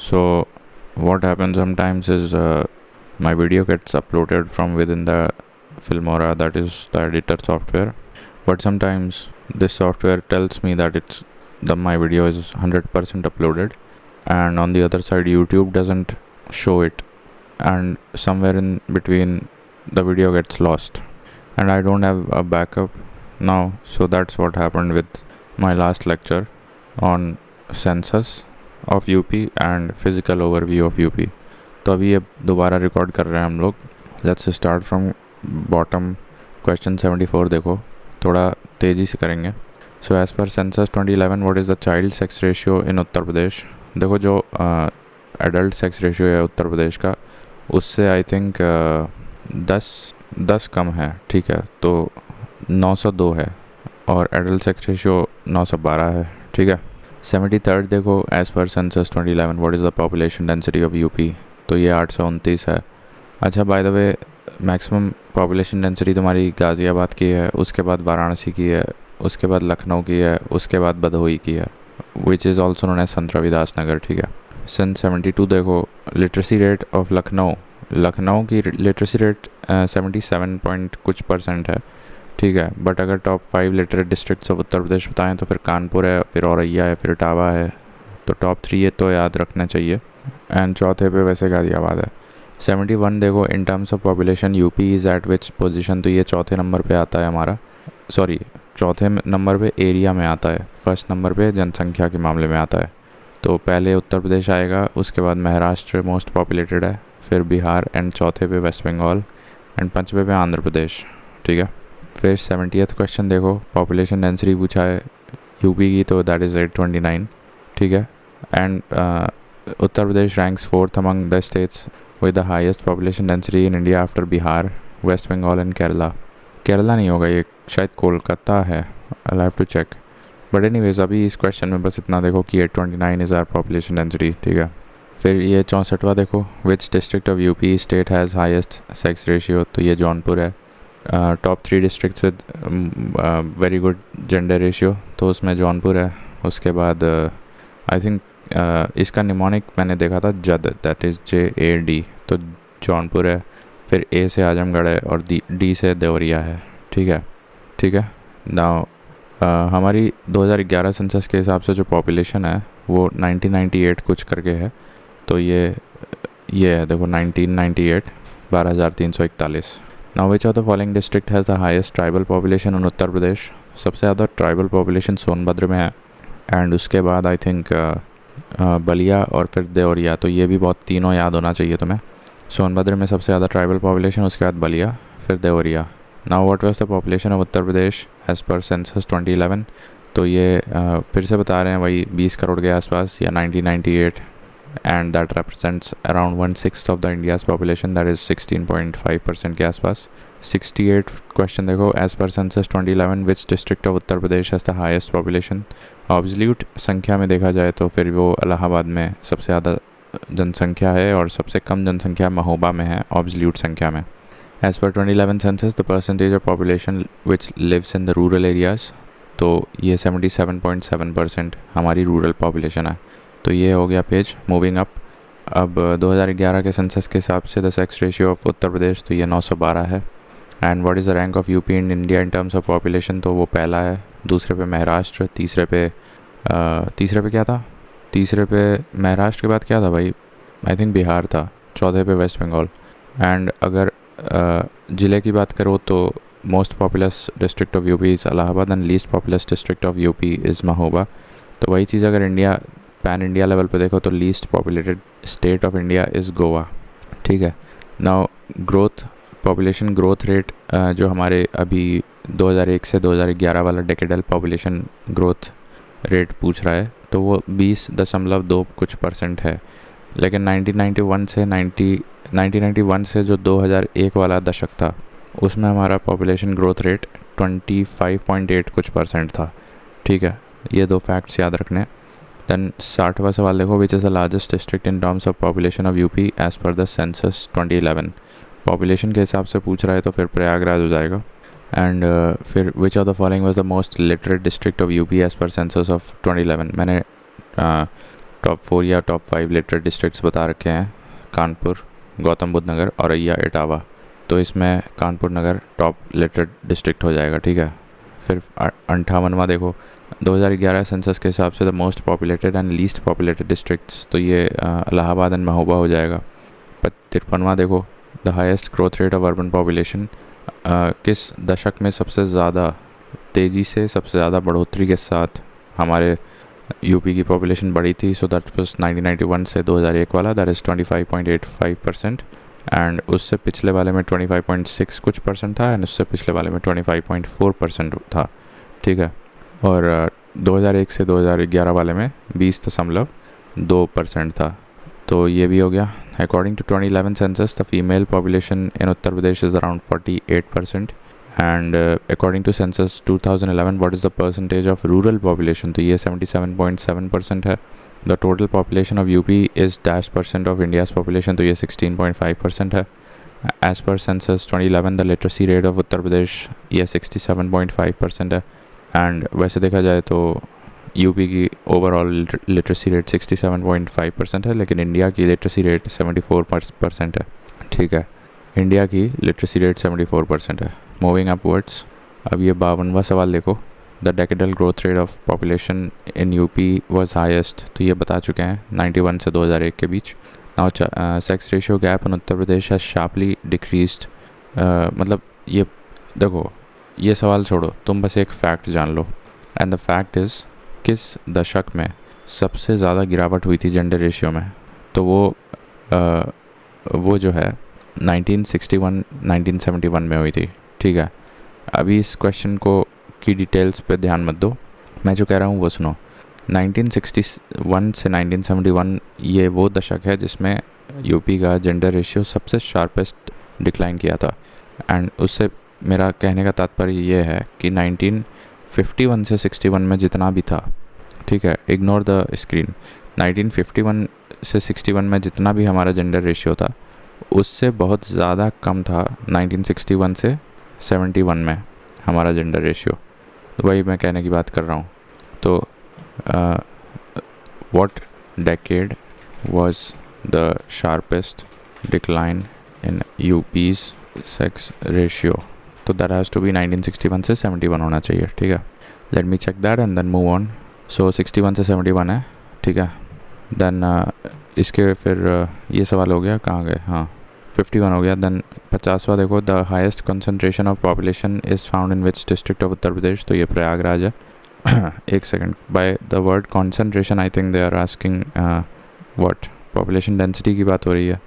So what happens sometimes is my video gets uploaded from within the Filmora, that is the editor software, but sometimes this software tells me that my video is 100% uploaded, and on the other side YouTube doesn't show it, and somewhere in between the video gets lost, and I don't have a backup now. So that's what happened with my last lecture on census of UP and physical overview of UP. तो अभी ये दोबारा record कर रहे हैं हम लोग। Let's start from bottom. Question 74 देखो, थोड़ा तेज़ी से करेंगे। So as per census 2011 what is the child sex ratio in Uttar Pradesh. देखो जो एडल्ट सेक्स रेशियो है उत्तर प्रदेश का, उससे आई थिंक 10 कम है, ठीक है। तो 902 है और एडल्ट सेक्स रेशियो 912 है, ठीक है। 73 देखो, as per census 2011 what is the population density of UP. तो ये 829 है। अच्छा, by the way maximum population density तुम्हारी गाज़ियाबाद की है, उसके बाद वाराणसी की है, उसके बाद लखनऊ की है, उसके बाद भदोही की है, which is also known as Sant Ravidas नगर, ठीक है। सन 72 देखो, लिटरेसी रेट ऑफ लखनऊ की लिटरेसी रेट 77 पॉइंट कुछ % है, ठीक है। बट अगर top 5 literate districts of Uttar प्रदेश बताएं तो फिर कानपुर है, फिर औरैया है, फिर इटावा है। तो टॉप 3 ये तो याद रखना चाहिए। एंड चौथे पे वैसे गाज़ियाबाद है। 71 देखो, इन terms of population UP is eight which position. तो ये चौथे नंबर पे आता है हमारा, सॉरी चौथे नंबर पे एरिया में आता है, फर्स्ट नंबर पे जनसंख्या के मामले में आता है। तो पहले उत्तर प्रदेश आएगा, उसके बाद महाराष्ट्र मोस्ट पॉपुलेटेड है, फिर बिहार, एंड चौथे पे वेस्ट बंगाल, एंड पाँचवें पे आंध्र प्रदेश, ठीक है। फिर 70th क्वेश्चन देखो, पॉपुलेशन डेंसिटी पूछा है यूपी की, तो दैट इज़ 829, ठीक है। And Uttar Pradesh ranks 4th among the states with the highest population density in India after Bihar, west Bengal and Kerala नहीं होगा, ये शायद कोलकाता है, I have to check. But anyways अभी इस क्वेश्चन में बस इतना देखो कि 829 इज़ आवर पॉपुलेशन डेंसिटी, ठीक है। फिर ये 64वां देखो, which district of UP state has highest sex ratio. तो ये जौनपुर है। Top 3 districts with very good gender ratio, तो उसमें जौनपुर है। उसके बाद आई थिंक इसका निमोनिक मैंने देखा था जद, दैट इज़ JAD, तो जौनपुर है। फिर A से आजमगढ़ है और D से देवरिया है, ठीक है। नाउ हमारी 2011 सेंसस के हिसाब से जो पॉपुलेशन है वो 1998 कुछ करके है। तो ये है देखो 1998 12,341। Now which of the following district has the highest tribal population in Uttar Pradesh. सबसे ज़्यादा ट्राइबल पॉपुलेशन सोनभद्र में है, एंड उसके बाद आई थिंक बलिया और फिर देवरिया। तो ये भी बहुत तीनों याद होना चाहिए तुम्हें। सोनभद्र में सबसे ज़्यादा ट्राइबल पॉपुलेशन, उसके बाद बलिया, फिर Deoria. Now what was the population of Uttar Pradesh as per census 2011। तो ये फिर से बता रहे हैं वही 20 करोड़ के आसपास या 1998, and that represents around 1/6 of the India's population, that is 16.5% के आसपास। 68 क्वेश्चन देखो, as per census 2011 which district of Uttar Pradesh has the highest population. Absolute संख्या में देखा जाए तो फिर वो इलाहाबाद में सबसे ज़्यादा जनसंख्या है और सबसे कम जनसंख्या महोबा में है ऑब्सल्यूट संख्या में। As per 2011 census the percentage of population which lives in the rural areas. तो ये 77.7% हमारी रूरल पॉपुलेशन है। तो ये हो गया पेज। मूविंग अप, अब 2011 के सेंसस के हिसाब से the sex ratio of Uttar Pradesh, तो ये 912 है। And what is the rank of UP in India in terms of population. तो वो पहला है, दूसरे पे महाराष्ट्र, तीसरे पे क्या था, तीसरे पे महाराष्ट्र के बाद क्या था भाई, आई थिंक बिहार था, चौथे पे वेस्ट बंगाल। एंड अगर ज़िले की बात करो तो most populous district of UP is Allahabad and least populace district of UP is Mahoba. तो वही चीज़ अगर पैन इंडिया लेवल पे देखो तो least populated state of India is Goa, ठीक है। Now growth, population growth rate जो हमारे अभी 2001 से 2011 वाला डेकेडल पॉपुलेशन ग्रोथ रेट पूछ रहा है, तो वो 20.2 कुछ % है। लेकिन 1991 से जो 2001 वाला दशक था उसमें हमारा पॉपुलेशन ग्रोथ रेट 25.8 कुछ % था, ठीक है। ये 2 फैक्ट्स याद रखने। दैन 60वां सवाल देखो, which is the largest district in terms of population of UP as per the census 2011। Population के हिसाब से पूछ रहा है तो फिर प्रयागराज हो जाएगा। एंड फिर विच of the following was the most literate district of UP as per census of 2011। मैंने टॉप 4 या टॉप 5 लिटरेट डिस्ट्रिक्ट्स बता रखे हैं, कानपुर, गौतम बुद्ध नगर, औरैया, इटावा। तो इसमें कानपुर नगर टॉप लिटरेट डिस्ट्रिक्ट हो जाएगा, ठीक है। फिर 58वां देखो, 2011 सेंसस के हिसाब से the most populated and least populated districts, तो ये इलाहाबाद एंड महोबा हो जाएगा। 53वां देखो, the highest growth rate of urban population, किस दशक में सबसे ज़्यादा तेज़ी से सबसे ज़्यादा बढ़ोतरी के साथ हमारे यूपी की पॉपुलेशन बढ़ी थी। सो दैट वाज 1991 से 2001 वाला, दैट इज़ 25.85%। एंड उससे पिछले वाले में 25.6 कुछ परसेंट था, एंड उससे पिछले वाले में 25.4% था, ठीक है। और 2001 से 2011 वाले में 20.2% था। तो ये भी हो गया। According to 2011 census, the female population in Uttar Pradesh is around 48%। And according to census 2011, what is the percentage of rural population, तो ये 77.7% है। The total population of UP is -% of India's population, तो ये 16.5% है। As per census 2011, the literacy rate of Uttar Pradesh ये 67.5% है। And वैसे देखा जाए तो यूपी की ओवरऑल लिटरेसी रेट 67.5% है, लेकिन इंडिया की लिटरेसी रेट 74% है, ठीक है। इंडिया की लिटरेसी रेट 74% है। मूविंग अपवर्ड्स, अब ये 52वां सवाल देखो, the decadal growth rate of population in UP was highest, तो ये बता चुके हैं 91 से 2001 के बीच। Now sex ratio gap in Uttar Pradesh has sharply decreased, मतलब ये देखो, ये सवाल छोड़ो, तुम बस एक फैक्ट जान लो। एंड द फैक्ट इज़, किस दशक में सबसे ज़्यादा गिरावट हुई थी जेंडर रेशियो में, तो वो जो है 1961 1971 में हुई थी, ठीक है। अभी इस क्वेश्चन को की डिटेल्स पे ध्यान मत दो, मैं जो कह रहा हूँ वो सुनो। 1961 से 1971 ये वो दशक है जिसमें यूपी का जेंडर रेशियो सबसे शार्पेस्ट डिक्लाइन किया था। एंड उससे मेरा कहने का तात्पर्य ये है कि 1951 से 61 में जितना भी था, ठीक है, इग्नोर द स्क्रीन, 1951 से 61 में जितना भी हमारा जेंडर रेशियो था उससे बहुत ज़्यादा कम था 1961 से 71 में हमारा जेंडर रेशियो। वही मैं कहने की बात कर रहा हूँ। तो what decade was the sharpest decline in UP's sex ratio, तो दैट हैज़ टू बी 1961 से 71 होना चाहिए, ठीक है। Let me check that and then move on. So 61 से 71 है, ठीक है। देन इसके फिर ये सवाल हो गया, कहाँ गए, हाँ 51 हो गया। देन 50वां देखो, the highest concentration of population is found in which district of Uttar Pradesh, तो ये प्रयागराज है। एक second, by the word concentration I think they are asking what, population density की बात हो रही है।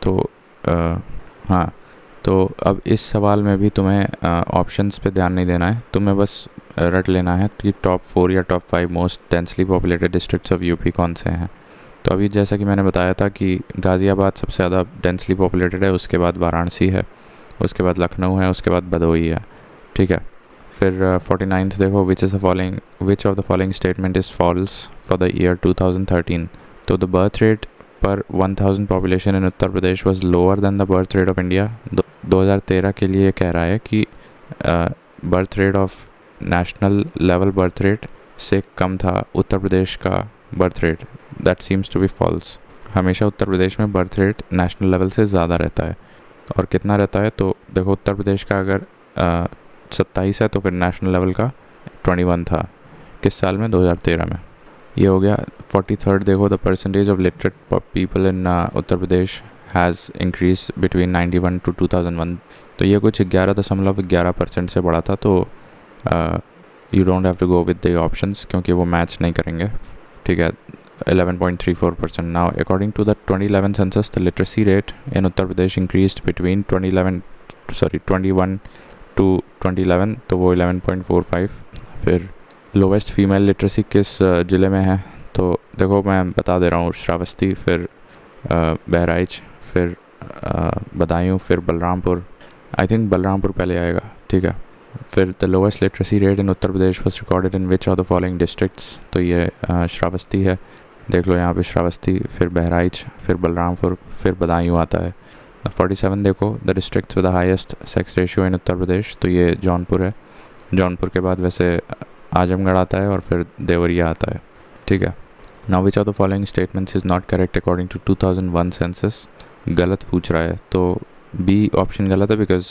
तो हाँ, तो अब इस सवाल में भी तुम्हें ऑप्शंस पे ध्यान नहीं देना है, तुम्हें बस रट लेना है कि टॉप 4 या top 5 most densely populated districts of UP कौन से हैं। तो अभी जैसा कि मैंने बताया था कि गाज़ियाबाद सबसे ज़्यादा डेंसली पॉपुलेटेड है, उसके बाद वाराणसी है, उसके बाद लखनऊ है, उसके बाद भदोही है, ठीक है। फिर 49th देखो, which of the following statement is false for the year 2013, तो the birth rate per 1000 population in Uttar Pradesh was lower than the birth rate of India. 2013 के लिए कह रहा है कि birth rate of national level birth rate से कम था उत्तर प्रदेश का birth rate. That seems to be false. हमेशा उत्तर प्रदेश में बर्थ रेट नेशनल लेवल से ज़्यादा रहता है। और कितना रहता है, तो देखो उत्तर प्रदेश का अगर 27 है तो फिर नेशनल लेवल का 21 था। किस साल में, 2013 में। ये हो गया। 43rd देखो, the percentage of literate people in Uttar Pradesh has increase between 91 to 2001, तो ये कुछ 11.11% से बढ़ा था। तो you don't have to go with the options क्योंकि वो मैच नहीं करेंगे, ठीक है। 11.34%। Now according to the 2011 census, the literacy rate in Uttar Pradesh increased between 21 to 2011, तो वो 11.45। फिर लोवेस्ट फीमेल लिटरेसी किस ज़िले में है, तो देखो मैं बता दे रहा हूँ, श्रावस्ती, फिर बहराइच, फिर बदायूं, फिर बलरामपुर। आई थिंक बलरामपुर पहले आएगा, ठीक है। फिर the lowest literacy rate in Uttar Pradesh was recorded in which of the following districts, तो ये श्रावस्ती है, देख लो यहाँ पे श्रावस्ती, फिर बहराइच, फिर बलरामपुर, फिर बदायूं आता है। 47 देखो, the districts with the highest sex ratio in Uttar Pradesh, तो ये जौनपुर है। जौनपुर के बाद वैसे आजमगढ़ आता है और फिर देवरिया आता है, ठीक है। Now which of the following statements is not correct according to 2001 census. गलत पूछ रहा है, तो बी ऑप्शन गलत है बिकॉज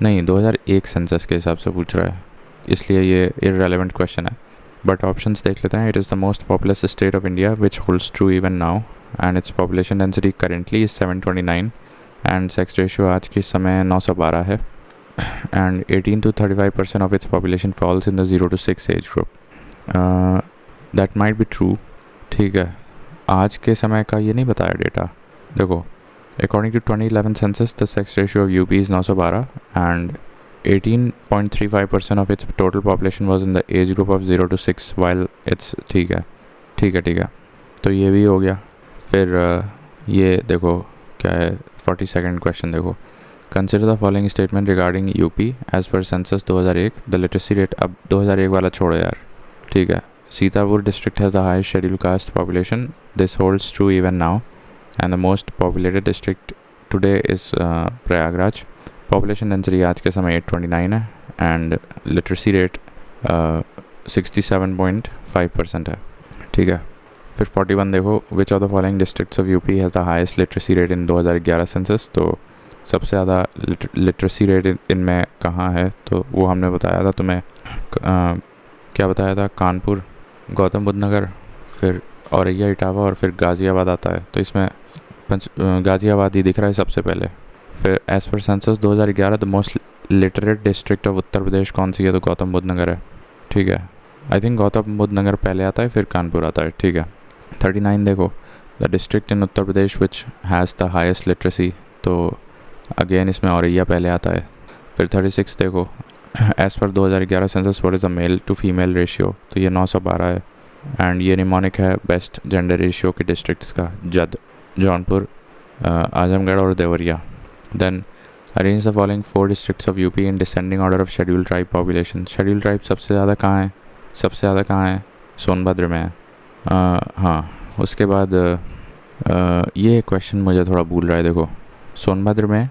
नहीं, 2001 सेंसस के हिसाब से पूछ रहा है, इसलिए ये इररेलेवेंट क्वेश्चन है। बट ऑप्शंस देख लेते हैं। It is the most populous state of India which holds true even now and its population density currently is 729 and sex ratio आज के समय 912 है and 18 to 35% of its population falls in the 0 to 6 age group. That might be true, ठीक है। आज के समय का ये नहीं बताया डेटा। देखो, according to 2011 census the sex ratio of UP is 912 and 18.35% of its total population was in the age group of 0 to 6 while it's ठीक है, तो ये भी हो गया। फिर ये देखो क्या है, 42nd क्वेश्चन देखो। Consider the following statement regarding UP as per census 2001 the literacy rate. अब 2001 वाला छोड़ो यार, ठीक है। Sitapur district has the highest scheduled caste population, this holds true even now and the most populated district today is Prayagraj. Population density आज के समय 829 है एंड लिटरेसी रेट 67.5% है, ठीक है। फिर 41 देखो, which of the following districts of UP has the highest literacy rate in 2011 census. तो सबसे ज़्यादा लिटरेसी रेट इनमें कहाँ है, तो वो हमने बताया था तुम्हें, क्या बताया था, कानपुर, गौतम बुद्ध नगर, फिर औरैया इटावा और फिर गाज़ियाबाद आता है। तो इसमें गाज़ियाबाद ही दिख रहा है सबसे पहले। फिर as per census 2011 the most literate district of Uttar Pradesh कौन सी है, तो गौतम बुद्ध नगर है, ठीक है। आई थिंक गौतम बुद्ध नगर पहले आता है फिर कानपुर आता है, ठीक है। 39 देखो, the district in Uttar Pradesh which has the highest literacy, तो अगेन इसमें औरैया पहले आता है। फिर 36 देखो, as per 2011 census what is the male to female ratio, तो ये 912 है एंड ये निमोनिक है बेस्ट जेंडर रेशियो के डिस्ट्रिक्ट्स का, जद, जौनपुर, आजमगढ़ और Deoria. Then arrange the following 4 districts of UP in descending order of scheduled tribe population। scheduled tribe सबसे ज़्यादा कहाँ है, सोनभद्र में है। हाँ, उसके बाद ये क्वेश्चन मुझे थोड़ा भूल रहा है। देखो, सोनभद्र में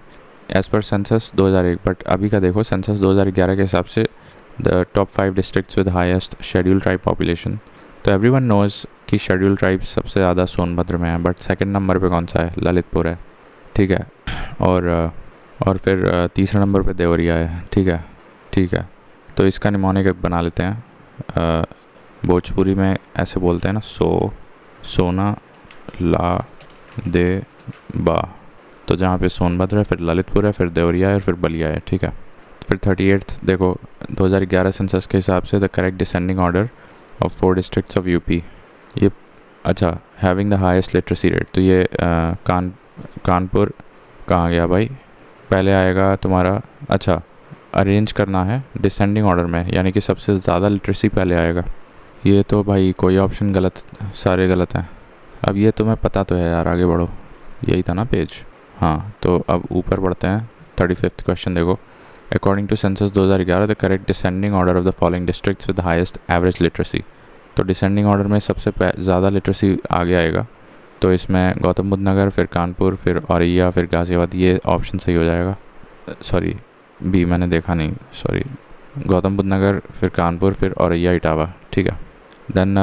एज़ पर सेंसस 2001, बट अभी का देखो सेंसस 2011 के हिसाब से the top 5 districts with highest schedule tribe population. तो एवरीवन नोज़ कि शेड्यूल ट्राइब सबसे ज़्यादा सोनभद्र में है, बट सेकंड नंबर पे कौन सा है, ललितपुर है, ठीक है। और फिर तीसरे नंबर पे देवरिया है, ठीक है। तो इसका निमोनिक बना लेते हैं। भोजपुरी में ऐसे बोलते हैं ना, सोना ला दे बा, तो जहाँ पे सोनभद्र है, फिर ललितपुर है, फिर देवरिया है, फिर बलिया है, ठीक है। फिर 38 देखो, 2011 सेंसस के हिसाब से the correct descending order of 4 districts of UP, ये अच्छा, having the highest literacy rate, तो ये कानपुर कहाँ गया भाई, पहले आएगा तुम्हारा, अच्छा अरेंज करना है डिसेंडिंग ऑर्डर में, यानी कि सबसे ज़्यादा लिटरेसी पहले आएगा। ये तो भाई कोई ऑप्शन गलत, सारे गलत हैं। अब ये तुम्हें पता तो है यार, आगे बढ़ो, यही था ना पेज। हाँ, तो अब ऊपर बढ़ते हैं। 35th क्वेश्चन देखो, according to census 2011 the correct descending order of the following districts with highest average literacy. तो डिसेंडिंग ऑर्डर में सबसे ज़्यादा लिटरेसी आगे आएगा, तो इसमें गौतम बुद्ध नगर, फिर कानपुर, फिर औरैया, फिर गाज़ियाबाद, ये ऑप्शन सही हो जाएगा। सॉरी, बी मैंने देखा नहीं, सॉरी, गौतम बुद्ध नगर, फिर कानपुर, फिर औरैया इटावा, ठीक है। देन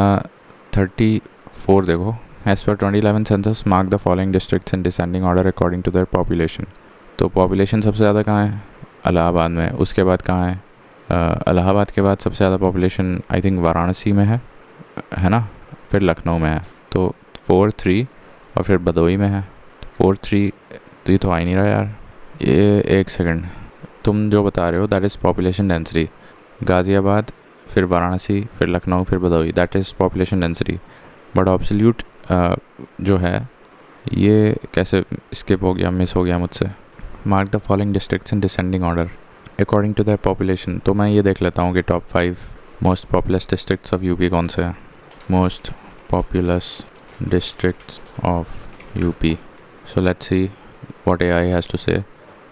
34 देखो, as per 2011 census mark the following districts in descending order according to their population. तो पॉपुलेशन सबसे ज़्यादा कहाँ है, इलाहाबाद में। उसके बाद कहाँ है, इलाहाबाद के बाद सबसे ज़्यादा पॉपुलेशन आई थिंक वाराणसी में है ना, फिर लखनऊ में है। तो 4, 3 और फिर भदोही में है। 4, 3 तो ये तो आ ही नहीं रहा यार, ये एक सेकंड, तुम जो बता रहे हो that is population density, Ghaziabad, फिर वाराणसी, फिर लखनऊ, फिर Bhadohi, that is population density. But absolute जो है ये कैसे स्किप हो गया, मिस हो गया मुझसे। Mark the following districts in descending order according to the population. तो मैं ये देख लेता हूँ कि top 5 most populous districts of UP कौन से हैं। Most populous districts of UP, so let's see what AI has to say.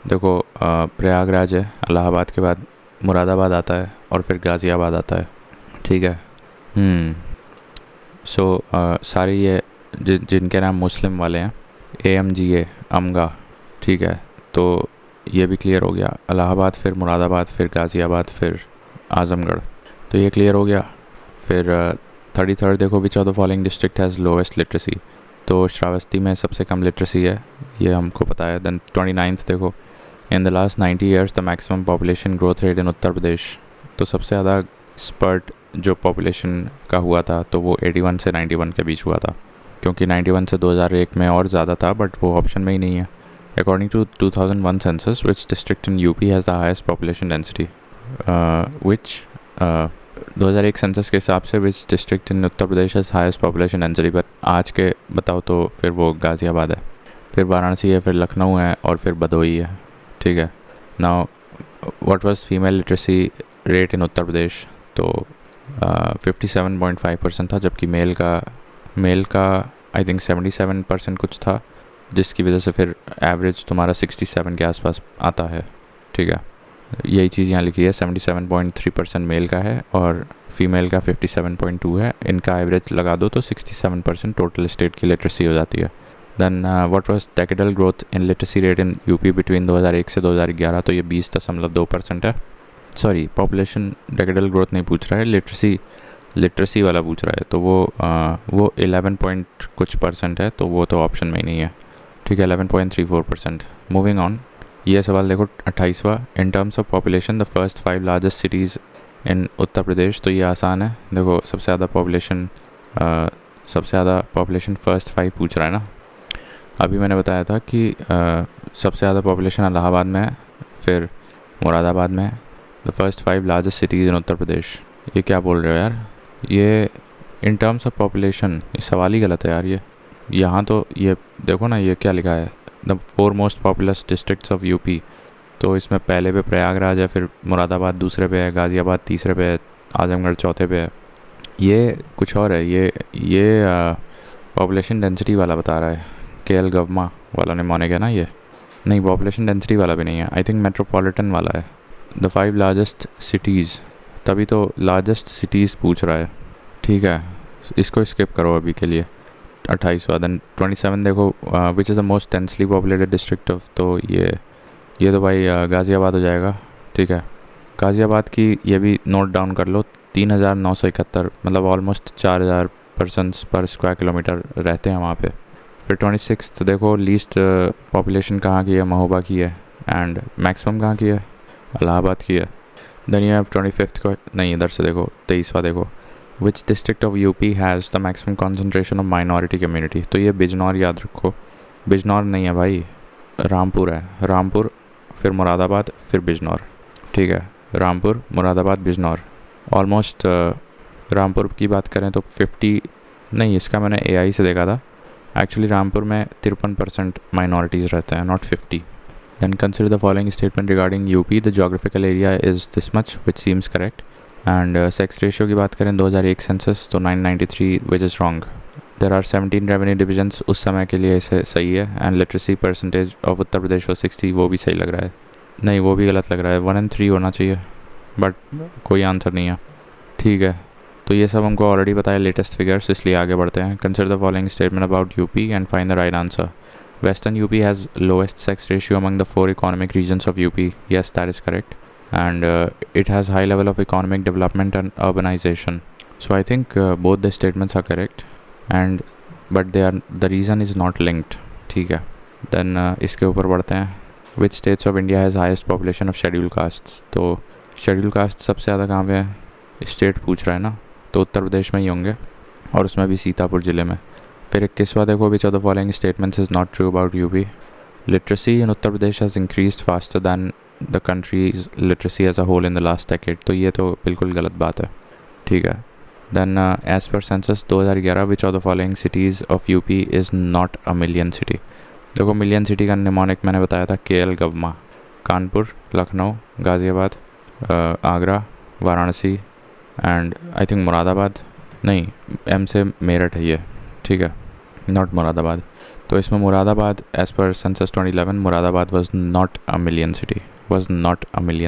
देखो, प्रयागराज है, इलाहाबाद के बाद मुरादाबाद आता है और फिर गाज़ियाबाद आता है, ठीक है। सो सारे ये जिनके नाम मुस्लिम वाले हैं, AMGA, अमगा, ठीक है। तो ये भी क्लियर हो गया, इलाहाबाद, फिर मुरादाबाद, फिर गाज़ियाबाद, फिर आज़मगढ़, तो ये क्लियर हो गया। फिर 33rd देखो, which of the following district has lowest literacy, तो श्रावस्ती में सबसे कम लिटरेसी है, ये हमको पता है। देन 29th देखो, in the last 90 years the maximum population growth rate in Uttar Pradesh, तो सबसे ज़्यादा स्पर्ट जो पॉपुलेशन का हुआ था तो वो 81 से 91 के बीच हुआ था, क्योंकि 91 से 2001 में और ज़्यादा था, बट वो ऑप्शन में ही नहीं है। According to 2001 census, which district in UP has the highest population density, which 2001 census के हिसाब से which district in Uttar Pradesh has highest population density, पर आज के बताओ तो फिर वो गाज़ियाबाद है, फिर वाराणसी है, फिर लखनऊ है, और फिर भदोही है, ठीक है। Now what was female literacy rate in Uttar Pradesh, तो 57.5% था, जबकि मेल का आई थिंक 77% कुछ था, जिसकी वजह से फिर एवरेज तुम्हारा 67 के आसपास आता है, ठीक है। यही चीज़ यहाँ लिखी है, 77.3% मेल का है और फीमेल का 57.2 है, इनका एवरेज लगा दो तो 67% टोटल स्टेट की लिटरेसी हो जाती है। Then what was decadal growth in literacy rate in UP between 2001 से 2011, तो ये 20.2% है। सॉरी, पॉपुलेशन डेकेडल ग्रोथ नहीं पूछ रहा है, लिटरेसी वाला पूछ रहा है, तो वो 11 पॉइंट कुछ % है, तो वो तो ऑप्शन में ही नहीं है, ठीक है, 11.34%। मूविंग ऑन, ये सवाल देखो 28वां, in terms of population the first 5 largest cities in Uttar Pradesh, तो ये आसान है, देखो सबसे ज़्यादा पॉपुलेशन फर्स्ट 5 पूछ रहा है ना। अभी मैंने बताया था कि सबसे ज़्यादा पॉपुलेशन इलाहाबाद में है, फिर मुरादाबाद में है, the first 5 largest cities in Uttar Pradesh. ये क्या बोल रहे हो यार, ये इन टर्म्स ऑफ पॉपुलेशन, ये सवाल ही गलत है यार। ये यहाँ तो ये देखो ना, ये क्या लिखा है, the 4 most populous districts of UP, तो इसमें पहले पे प्रयागराज है, फिर मुरादाबाद दूसरे पे है, गाज़ियाबाद तीसरे पे है, आजमगढ़ चौथे पे है। ये कुछ और है, ये पॉपुलेशन डेंसिटी वाला बता रहा है, KL गवमा वाला ने मानेगा ना, ये नहीं, पॉपुलेशन डेंसिटी वाला भी नहीं है, आई थिंक मेट्रोपॉलिटन वाला है। द 5 लार्जेस्ट सिटीज़, तभी तो लार्जेस्ट सिटीज़ पूछ रहा है, ठीक है, इसको स्किप करो अभी के लिए। 28वां, देन 27 देखो, which is the most densely populated district of, तो ये तो भाई गाज़ियाबाद हो जाएगा, ठीक है। गाज़ियाबाद की ये भी नोट डाउन कर लो, 3,971, मतलब almost 4,000 persons per square kilometre रहते हैं वहाँ पे। फिर 26 देखो, लीस्ट पॉपुलेशन कहाँ की है, महोबा की है, एंड मैक्सिमम कहाँ की है, इलाहाबाद की है। देन यू हैव 25 को, नहीं इधर से देखो 23वां देखो, which district of UP has the maximum concentration of minority community, तो ये बिजनौर याद रखो, बिजनौर नहीं है भाई, रामपुर है, रामपुर फिर मुरादाबाद फिर बिजनौर, ठीक है, रामपुर मुरादाबाद बिजनौर। ऑलमोस्ट रामपुर की बात करें तो 50 नहीं, इसका मैंने AI से देखा था, एक्चुअली रामपुर में 53% माइनॉरिटीज़ रहते हैं, not 50। Then consider the following statement regarding UP. The geographical area is this much, which seems correct. And sex ratio की बात करें 2001 census तो 993, which is wrong. There are 17 revenue divisions, उस समय के लिए इसे सही है। And literacy percentage of Uttar Pradesh was 60, वो भी सही लग रहा है, नहीं वो भी गलत लग रहा है, 1 and 3 होना चाहिए, बट कोई आंसर नहीं है, ठीक है। तो ये सब हमको ऑलरेडी पता है लेटेस्ट फिगर्स, इसलिए आगे बढ़ते हैं। Consider the following statement about UP and find the right answer. Western UP has lowest sex ratio among the 4 economic regions of UP. Yes, that is correct. And it has high level of economic development and urbanization. So I think both the statements are correct, but the reason is not linked. ठीक है। Then इसके ऊपर बढ़ते हैं। Which states of India has highest population of scheduled castes? तो scheduled caste सबसे ज़्यादा कहाँ पे है, स्टेट पूछ रहा है ना, तो उत्तर प्रदेश में ही होंगे, और उसमें भी सीतापुर ज़िले में। फिर 21वां देखो, which of the following statements is not true about UP. Literacy in Uttar Pradesh has increased faster than the country's literacy as a whole in the last decade, तो ये तो बिल्कुल गलत बात है, ठीक है। Then as per census 2011, which of the following cities of UP is not a million city. देखो मिलियन सिटी का निमोनिक मैंने बताया था, KL गवमा, Kanpur, Lucknow, Ghaziabad, Agra, Varanasi and I think Moradabad, नहीं M से मेरठ है ये, ठीक है, नॉट मुरादाबाद। तो इसमें Moradabad as per census 2011 Moradabad was not a million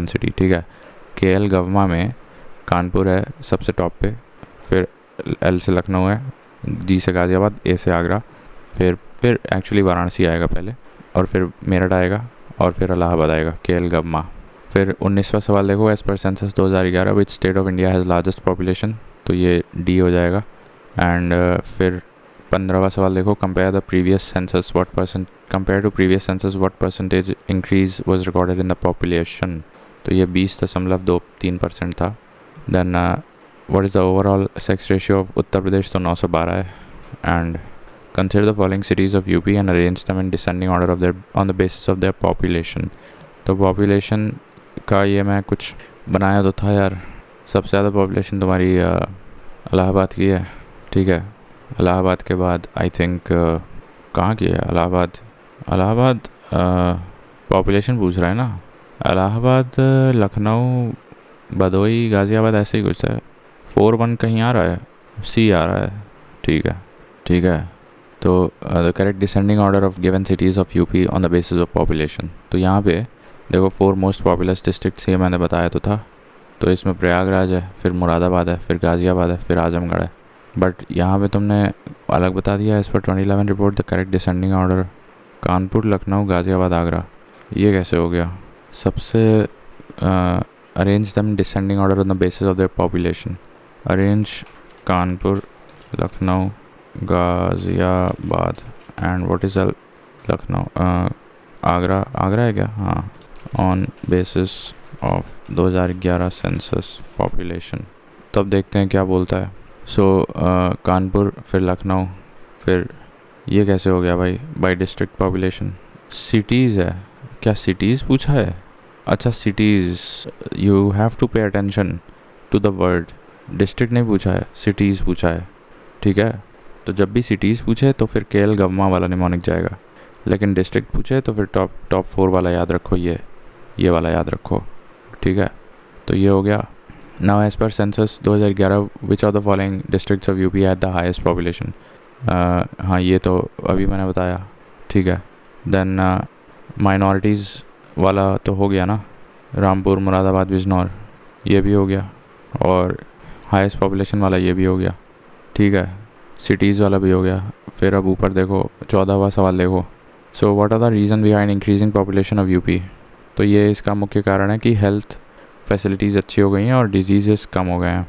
city, ठीक है। KL गवमा में कानपुर है सबसे टॉप पे, फिर L से लखनऊ है, G से गाज़ियाबाद, A से आगरा, फिर एक्चुअली वाराणसी आएगा पहले, और फिर मेरठ आएगा, और फिर इलाहाबाद आएगा, KL गवमा। फिर 19वां सवाल देखो, as per census 2011 which state of India has largest population, तो ये D हो जाएगा, एंड फिर 15वां सवाल देखो, compare the previous census what percentage increase was recorded in the population. तो ये 20.23% था। Then what is the overall sex ratio of Uttar Pradesh, तो 912 है। And consider the following cities of UP and arrange them in descending order of their on the basis of their population. तो population का ये मैं कुछ बनाया तो था यार। सबसे ज़्यादा पॉपुलेशन तुम्हारी इलाहाबाद की है, ठीक है। इलाहाबाद के बाद आई थिंक कहाँ की है? इलाहाबाद पॉपुलेशन पूछ रहा है ना। इलाहाबाद, लखनऊ, भदोई, गाज़ियाबाद, ऐसे ही कुछ है। 4-1 कहीं आ रहा है, सी आ रहा है, ठीक है। तो the correct descending order of given cities of UP on the basis of population. तो यहाँ पे देखो 4 मोस्ट पॉपुलस डिस्ट्रिक्ट्स ये मैंने बताया तो था। तो इसमें प्रयागराज है, फिर मुरादाबाद है, फिर गाज़ियाबाद है, फिर आजमगढ़ है। बट यहाँ पे तुमने अलग बता दिया as per 2011 report the correct descending order Kanpur, Lucknow, Ghaziabad, Agra. ये कैसे हो गया? सबसे अरेंज दम descending order on the basis of their population. Arrange Kanpur, Lucknow, Ghaziabad and what is Lucknow, Agra है क्या? हाँ, on basis of 2011 census population. तब देखते हैं क्या बोलता है। सो कानपुर, फिर लखनऊ, फिर ये कैसे हो गया भाई? Bye district population. सिटीज़ है क्या? सिटीज़ पूछा है? अच्छा cities, you have to pay attention to the word. District नहीं पूछा है, सिटीज़ पूछा है, ठीक है। तो जब भी सिटीज़ पूछे तो फिर केएल गव्मा वाला निमोनिक जाएगा, लेकिन डिस्ट्रिक्ट पूछे तो फिर टॉप 4 वाला याद रखो, ये वाला याद रखो, ठीक है। तो ये हो गया। Now as per census 2011 which of the following districts of UP had the highest population. हाँ, ये तो अभी मैंने बताया, ठीक है। देन माइनॉरिटीज़ वाला तो हो गया ना, रामपुर, मुरादाबाद, बिजनौर, ये भी हो गया। और हाईएस्ट पॉपुलेशन वाला ये भी हो गया, ठीक है। सिटीज़ वाला भी हो गया। फिर अब ऊपर देखो 14वां सवाल देखो। So what are the reason behind increasing population of UP. तो ये इसका मुख्य कारण है कि हेल्थ फैसिलिटीज़ अच्छी हो गई हैं और डिजीज़ कम हो गए हैं,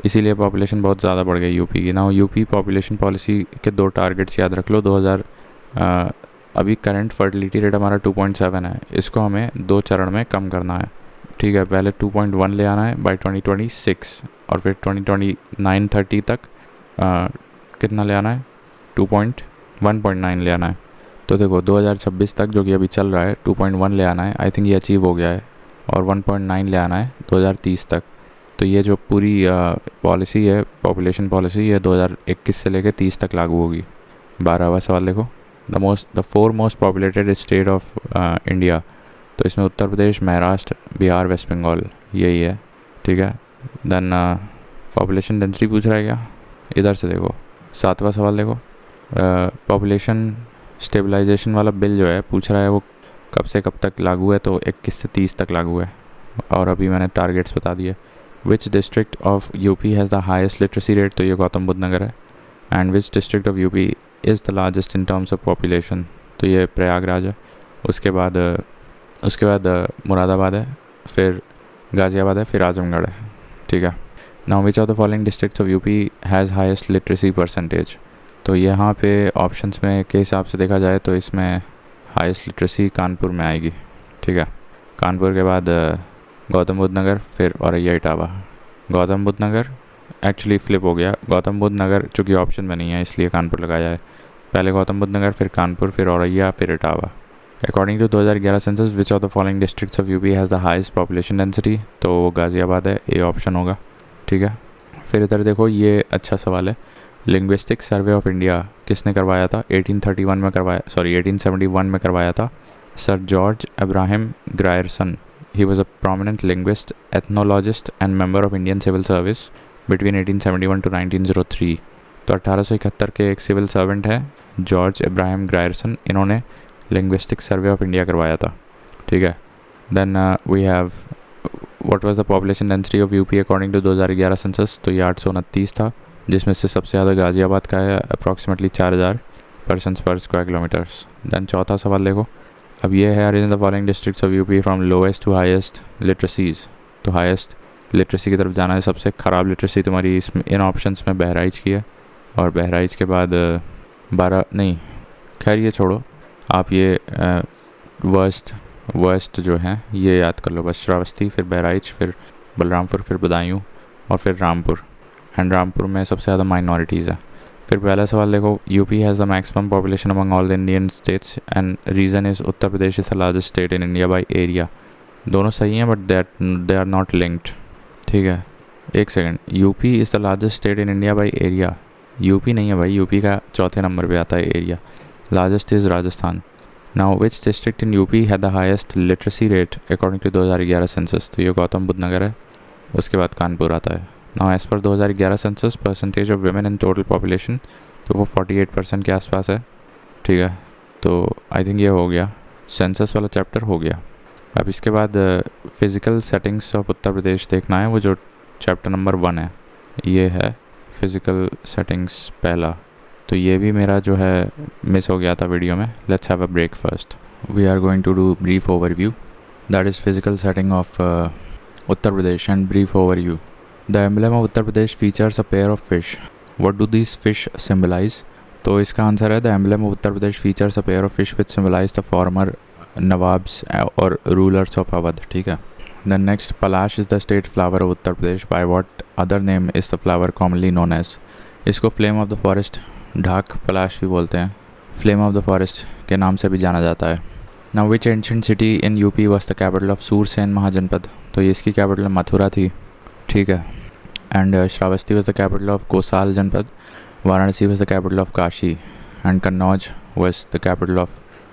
इसीलिए पॉपुलेशन बहुत ज़्यादा बढ़ गई यूपी की। ना यूपी पॉपुलेशन पॉलिसी के 2 टारगेट्स याद रख लो। 2000 अभी करंट फर्टिलिटी रेट हमारा 2.7 है, इसको हमें 2 चरण में कम करना है, ठीक है। पहले 2.1 ले आना है बाय 2026 और फिर 2029-30 तक कितना ले आना है? 1.9 ले आना है। तो देखो 2026 तक जो कि अभी चल रहा है 2.1 ले आना है, आई थिंक ये अचीव हो गया है। और 1.9 ले आना है 2030 तक। तो ये जो पूरी पॉलिसी है, पॉपुलेशन पॉलिसी, ये 2021 से लेकर 30 तक लागू होगी। 12वां सवाल देखो, the 4 most populated state of India. तो इसमें उत्तर प्रदेश, महाराष्ट्र, बिहार, वेस्ट बंगाल यही है, ठीक है। देन पॉपुलेशन डेंसिटी पूछ रहा है क्या? इधर से देखो 7वां सवाल देखो, पॉपुलेशन स्टेबलाइजेशन वाला बिल जो है पूछ रहा है वो कब से कब तक लागू है। तो 21 से 30 तक लागू है। और अभी मैंने टारगेट्स बता दिए। विच district of UP has the highest literacy rate. तो ये गौतम बुद्ध नगर है। And which district of UP is the largest in terms of population. तो ये प्रयागराज है। उसके बाद मुरादाबाद है, फिर गाज़ियाबाद है, फिर आजमगढ़ है, ठीक है। Now which of the following districts of UP has highest literacy percentage. तो यहाँ पे ऑप्शंस में के हिसाब से देखा जाए तो इसमें हाईएस्ट लिटरेसी कानपुर में आएगी, ठीक है। कानपुर के बाद गौतम बुद्ध नगर, फिर औरैया, इटावा। गौतम बुद्ध नगर एक्चुअली फ्लिप हो गया। गौतम बुद्ध नगर चूँकि ऑप्शन में नहीं है इसलिए कानपुर लगाया है। पहले गौतम बुद्ध नगर, फिर कानपुर, फिर औरैया, फिर Etawah. According to 2011 census which of the following districts of UP has the highest population density. तो गाज़ियाबाद है, ए ऑप्शन होगा, ठीक है। फिर इधर देखो, ये अच्छा सवाल है। लिंग्विस्टिक सर्वे ऑफ इंडिया किसने करवाया था? 1871 में करवाया था sir George Abraham Grierson. He was a prominent linguist, ethnologist and member of Indian Civil Service between 1871 to 1903। तो 1871 के एक सिविल सर्वेंट है जॉर्ज अब्राहम ग्रायरसन। इन्होंने लिंग्विस्टिक सर्वे ऑफ इंडिया करवाया था, ठीक है। Then we have what was the population density of UP according to 2011 census. तो ये 829 था, जिसमें से सबसे ज़्यादा गाज़ियाबाद का है, approximately 4000 persons per square kilometers. Then चौथा सवाल देखो, अब ये है arrange the following districts of UP from lowest to highest literacies. तो हाईएस्ट लिटरेसी की तरफ जाना है। सबसे ख़राब लिटरेसी तुम्हारी इसमें इन ऑप्शंस में बहराइच की है, और बहराइच के बाद 12 नहीं, खैर ये छोड़ो, आप ये वर्स्ट जो हैं ये याद कर लो बस। श्रावस्ती, फिर बहराइच, फिर बलरामपुर, फिर बदायूं और फिर रामपुर। एंड रामपुर में सबसे ज़्यादा माइनॉरिटीज़ हैं। फिर पहला सवाल देखो, UP has the maximum population among all the Indian states and reason is Uttar Pradesh is the largest state in India by area. दोनों सही हैं but they are not linked. ठीक है, एक second, UP is the largest state in India by area, UP नहीं है भाई, UP का चौथे नंबर पे आता है area. Largest is Rajasthan. Now which district in UP had the highest literacy rate according to 2011 census. तो ये गौतम बुद्ध नगर है, उसके बाद कानपुर आता है। Now as per 2011 census percentage of women in total population, तो वो 48% के आसपास है। ठीक है, तो आई थिंक ये हो गया, सेंसस वाला चैप्टर हो गया। अब इसके बाद फ़िज़िकल सेटिंग्स ऑफ उत्तर प्रदेश देखना है, वो जो चैप्टर नंबर 1 है, ये है फ़िज़िकल सेटिंग्स पहला। तो ये भी मेरा जो है मिस हो गया था वीडियो में। Let's have a break first. We are going to do brief overview, that is physical setting of Uttar Pradesh and brief overview. The emblem of Uttar Pradesh features a pair of fish, what do this fish symbolize. तो इसका answer है the emblem of Uttar Pradesh features a pair of fish which symbolize the former nawabs और rulers of Awadh. ठीक है, the next, palash is the state flower of Uttar Pradesh, by what other name is the flower commonly known as. इसको flame of the forest, ढाक पलाश भी बोलते हैं, flame of the forest के नाम से भी जाना जाता है। Now which ancient city in UP was the capital of Surasena Mahajanapada. तो ये इसकी कैपिटल मथुरा थी। ठीक है, and Shravasti was the capital of Kosala Janapada, Varanasi was the capital of Kashi, and Kannauj was the capital of,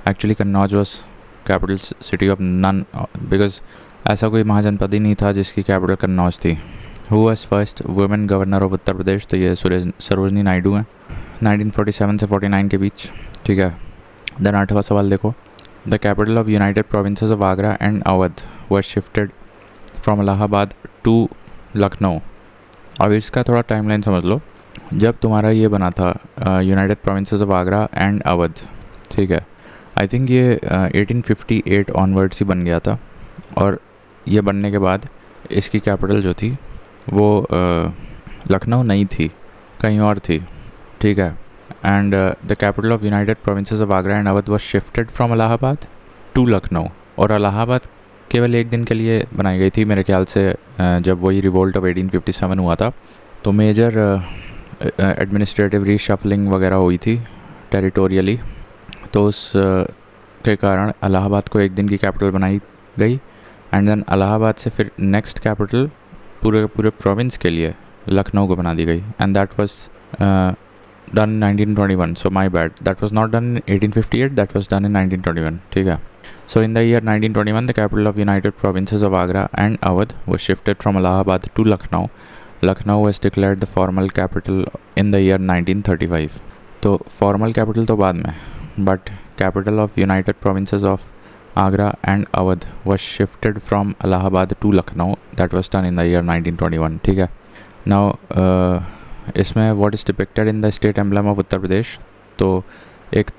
actually Kannauj was capital city of none, because ऐसा कोई महाजनपद ही नहीं था जिसकी कैपिटल कन्नौज थी। Who was first women governor of Uttar Pradesh. तो ये सरोजनी नायडू हैं, 1947 से 49 के बीच। ठीक है, देन 8वां सवाल देखो, the capital of United Provinces of Agra and Awadh were shifted from Allahabad to Lucknow. अब इसका थोड़ा टाइमलाइन समझ लो। जब तुम्हारा ये बना था United Provinces of Agra and Awadh, ठीक है, आई थिंक ये 1858 ऑनवर्ड्स ही बन गया था। और ये बनने के बाद इसकी कैपिटल जो थी वो लखनऊ नहीं थी, कहीं और थी। ठीक है, and the capital of United Provinces of Agra and Awadh was shifted from Allahabad to Lucknow. और इलाहाबाद केवल एक दिन के लिए बनाई गई थी मेरे ख्याल से, जब वही रिवोल्ट ऑफ 1857 हुआ था। तो मेजर एडमिनिस्ट्रेटिव रीशफलिंग वगैरह हुई थी टेरिटोरियली, तो उस के कारण इलाहाबाद को एक दिन की कैपिटल बनाई गई। एंड देन इलाहाबाद से फिर नेक्स्ट कैपिटल पूरे प्रोविंस के लिए लखनऊ को बना दी गई। And that was done in 1921, so my bad, that was not done in 1858, that was done in 1921. ठीक है, so in the year 1921 the capital of United Provinces of Agra and Awadh was shifted from Allahabad to Lucknow. Lucknow was declared the formal capital in the year 1935. तो formal capital तो बाद में, but capital of United Provinces of Agra and Awadh was shifted from Allahabad to Lucknow, that was done in the year 1921. ठीक है, now इसमें what is depicted in the state emblem of Uttar Pradesh. तो एक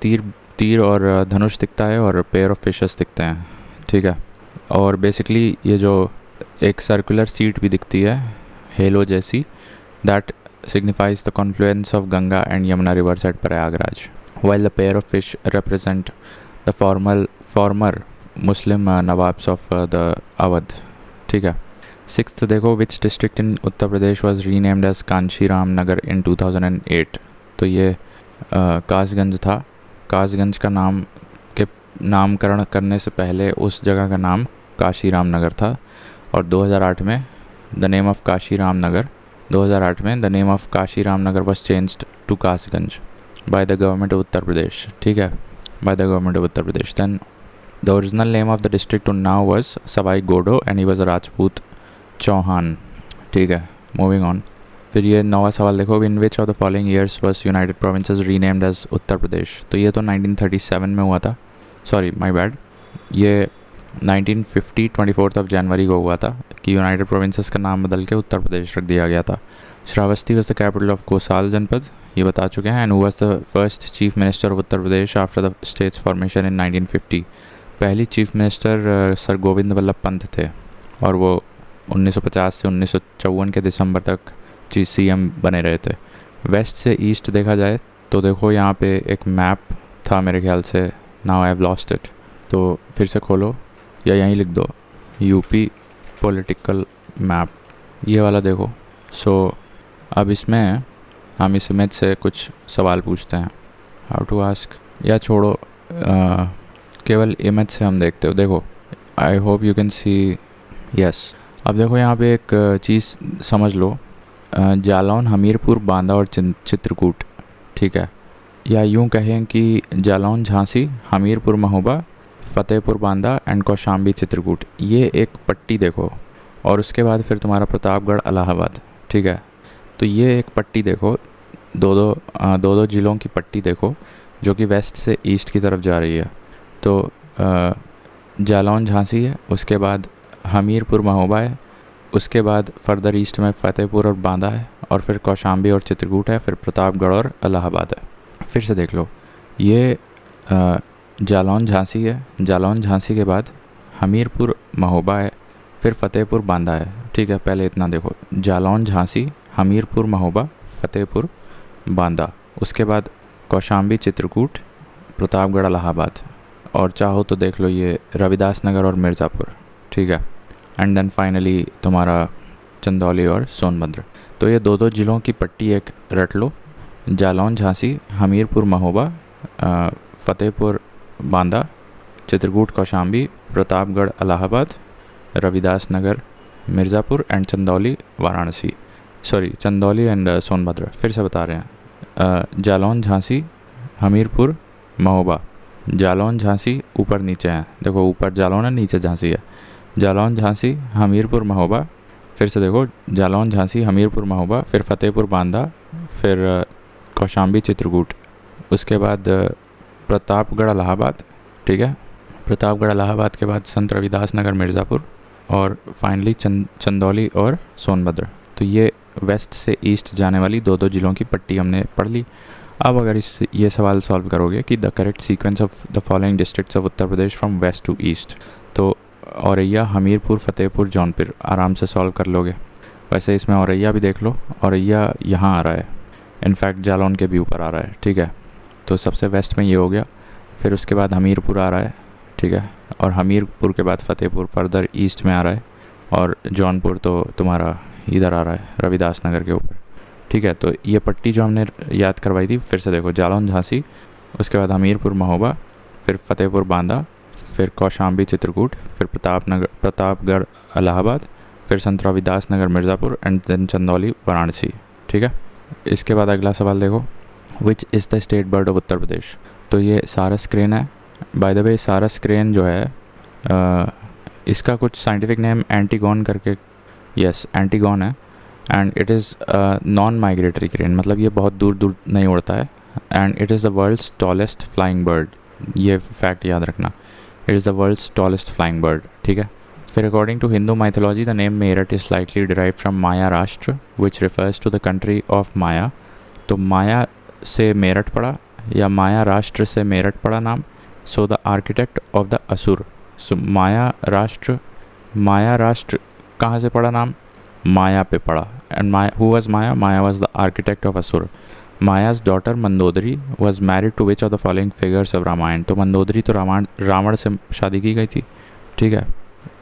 तीर और धनुष दिखता है और पेयर ऑफ फिशेस दिखते हैं। ठीक है, और बेसिकली ये जो एक सर्कुलर सीट भी दिखती है हेलो जैसी, that signifies the confluence of Ganga and Yamuna rivers at Prayagraj, while the pair of fish represent the former Muslim nawabs of the Awadh. ठीक है, 6th देखो, which district in Uttar Pradesh was renamed as Kanshiram Nagar in 2008। तो ये कासगंज था। कासगंज का नामकरण करने से पहले उस जगह का नाम काशीराम नगर था। और 2008 में the name of Kashiram Nagar 2008 में the name of Kashiram Nagar was changed to Kasganj by the government of Uttar Pradesh. ठीक है, by the government of Uttar Pradesh. Then the original name of the district Unnao was Sawai Godo and he was a Rajput Chauhan. ठीक है, मूविंग ऑन। फिर ये 9वां सवाल देखो, in which of the following years was United Provinces renamed as उत्तर प्रदेश। तो ये तो 1937 में हुआ था, सॉरी माय बैड, ये 1950 24 जनवरी को हुआ था कि यूनाइटेड प्रोविंसेस का नाम बदल के उत्तर प्रदेश रख दिया गया था। Shravasti was the capital of Kosala Janapada, ये बता चुके हैं। And who was the first chief minister of Uttar Pradesh after the state's formation in 1950। पहली chief minister sir Govind Vallabh Pant थे और वो 1950 से 1954 के दिसंबर तक CM बने रहे थे। वेस्ट से ईस्ट देखा जाए तो देखो यहाँ पे एक मैप था मेरे ख्याल से, now I have lost it, तो फिर से खोलो या यहीं लिख दो यूपी पॉलिटिकल मैप, ये वाला देखो। सो अब इसमें हम इस इमेज से कुछ सवाल पूछते हैं, हाउ टू आस्क, या छोड़ो केवल इमेज से हम देखते हो। देखो I hope you can see, yes. अब देखो यहाँ पे एक चीज़ समझ लो, जालौन, हमीरपुर, बांदा और चित्रकूट, ठीक है, या यूँ कहें कि जालौन, झांसी, हमीरपुर, महोबा, फ़तेहपुर, बांदा एंड कौशाम्बी, चित्रकूट, ये एक पट्टी देखो, और उसके बाद फिर तुम्हारा प्रतापगढ़, इलाहाबाद, ठीक है। तो ये एक पट्टी देखो, दो ज़िलों की पट्टी देखो जो कि वेस्ट से ईस्ट की तरफ जा रही है। तो जालौन, झांसी है, उसके बाद हमीरपुर, महोबा है, उसके बाद फर्दर ईस्ट में फ़तेहपुर और बांदा है, और फिर कौशाम्बी और चित्रकूट है, फिर प्रतापगढ़ और इलाहाबाद है। फिर से देख लो, ये जालौन, झांसी है, जालौन, झांसी के बाद हमीरपुर, महोबा है, फिर फ़तेहपुर, बांदा है, ठीक है। पहले इतना देखो, जालौन, झांसी, हमीरपुर, महोबा, फ़तेहपुर, बांदा, उसके बाद कौशाम्बी, चित्रकूट, प्रतापगढ़, इलाहाबाद, और चाहो तो देख लो ये रविदास नगर और मिर्ज़ापुर, ठीक है। एंड देन फाइनली तुम्हारा चंदौली और सोनभद्र। तो ये दो ज़िलों की पट्टी एक रट लो, Jalaun, Jhansi, Hamirpur, Mahoba, Fatehpur, Banda, Chitrakoot, Kaushambi, Pratapgarh, Allahabad, Ravidas Nagar, Mirzapur and Chandauli, Varanasi, sorry Chandauli and Sonbhadra. फिर से बता रहे हैं, जालौन, झांसी, हमीरपुर, महोबा, जालौन, झांसी ऊपर नीचे हैं, देखो ऊपर जालौन है, नीचे झांसी है, जालौन, झांसी, हमीरपुर, महोबा, फिर से देखो जालौन, झांसी, हमीरपुर, महोबा, फिर फ़तेहपुर, बांदा, फिर कौशाम्बी, चित्रकूट, उसके बाद प्रतापगढ़, इलाहाबाद, ठीक है। प्रतापगढ़, इलाहाबाद के बाद संत रविदास नगर, मिर्ज़ापुर, और फाइनली चंदौली और सोनभद्र। तो ये वेस्ट से ईस्ट जाने वाली दो ज़िलों की पट्टी हमने पढ़ ली। अब अगर ये सवाल सॉल्व करोगे कि the correct sequence of the following districts of Uttar Pradesh from west to east, तो औरैया, हमीरपुर, फ़तेहपुर, जौनपुर आराम से सॉल्व कर लोगे। वैसे इसमें औरैया भी देख लो, औरैया यहाँ आ रहा है, इनफैक्ट जालौन के भी ऊपर आ रहा है, ठीक है। तो सबसे वेस्ट में ये हो गया, फिर उसके बाद हमीरपुर आ रहा है, ठीक है, और हमीरपुर के बाद फ़तेहपुर फर्दर ईस्ट में आ रहा है, और जौनपुर तो तुम्हारा इधर आ रहा है रविदास नगर के ऊपर, ठीक है। तो ये पट्टी जो हमने याद करवाई थी, फिर से देखो, जालौन, झांसी, उसके बाद हमीरपुर, महोबा, फिर फ़तेहपुर, बांदा, फिर कौशाम्बी, चित्रकूट, फिर प्रतापगढ़, इलाहाबाद, फिर संत रविदास नगर, मिर्ज़ापुर एंड देन चंदौली, वाराणसी, ठीक है। इसके बाद अगला सवाल देखो, which is the state bird of Uttar Pradesh. तो ये सारस क्रेन है। बाय द वे सारस क्रेन जो है इसका कुछ साइंटिफिक नेम एंटीगोन करके, यस एंटीगोन है, and it is non migratory crane, मतलब ये बहुत दूर दूर नहीं उड़ता है, and it is the world's tallest flying bird, ये फैक्ट याद रखना, it is the world's tallest flying bird, ठीक है। फिर according to Hindu mythology the name Meerut is likely derive from Maya Rashtra which refers to the country of Maya. तो माया से मेरठ पड़ा, या माया राष्ट्र से मेरठ पड़ा नाम। So the architect of the असुर, सो माया राष्ट्र कहाँ से पड़ा नाम, माया पे पड़ा, and Maya, who was Maya, Maya was the architect of असुर। माया's daughter Mandodari was married to which of the following figures of Ramayan. तो मंदोदरी तो रावण से शादी की गई थी, ठीक है।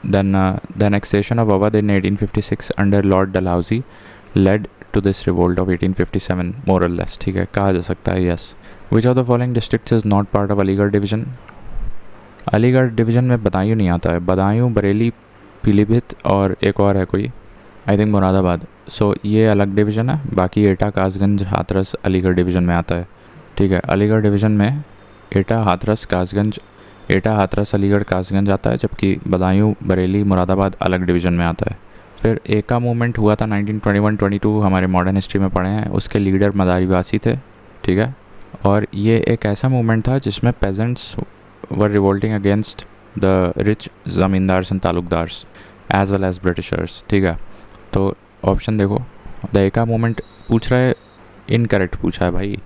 then the annexation of Awadh in 1856 under Lord Dalhousie led to this revolt of 1857 more or less, ठीक है, कहा जा सकता है, yes। which of the following districts is not part of Aligarh division. Aligarh division में बदायूं नहीं आता है, बदायूं, बरेली, पीलीभीत और एक और है कोई, आई थिंक मुरादाबाद। सो ये अलग डिवीज़न है, बाकी एटा, कासगंज, हाथरस अलीगढ़ डिवीज़न में आता है, ठीक है। अलीगढ़ डिवीज़न में एटा, हाथरस, कासगंज, एटा, हाथरस, अलीगढ़, कासगंज आता है, जबकि बदायूं, बरेली, मुरादाबाद अलग डिवीज़न में आता है। फिर एका मूवमेंट हुआ था 1921-22, हमारे मॉडर्न हिस्ट्री में पढ़े हैं, उसके लीडर मदारीवासी थे, ठीक है। और ये एक ऐसा मूवमेंट था जिसमें peasants were revolting against the rich zamindars and taluqdars as well as Britishers, ठीक है। तो ऑप्शन देखो, द एका मूवमेंट पूछ रहा है, इनकरेक्ट पूछा है भाई।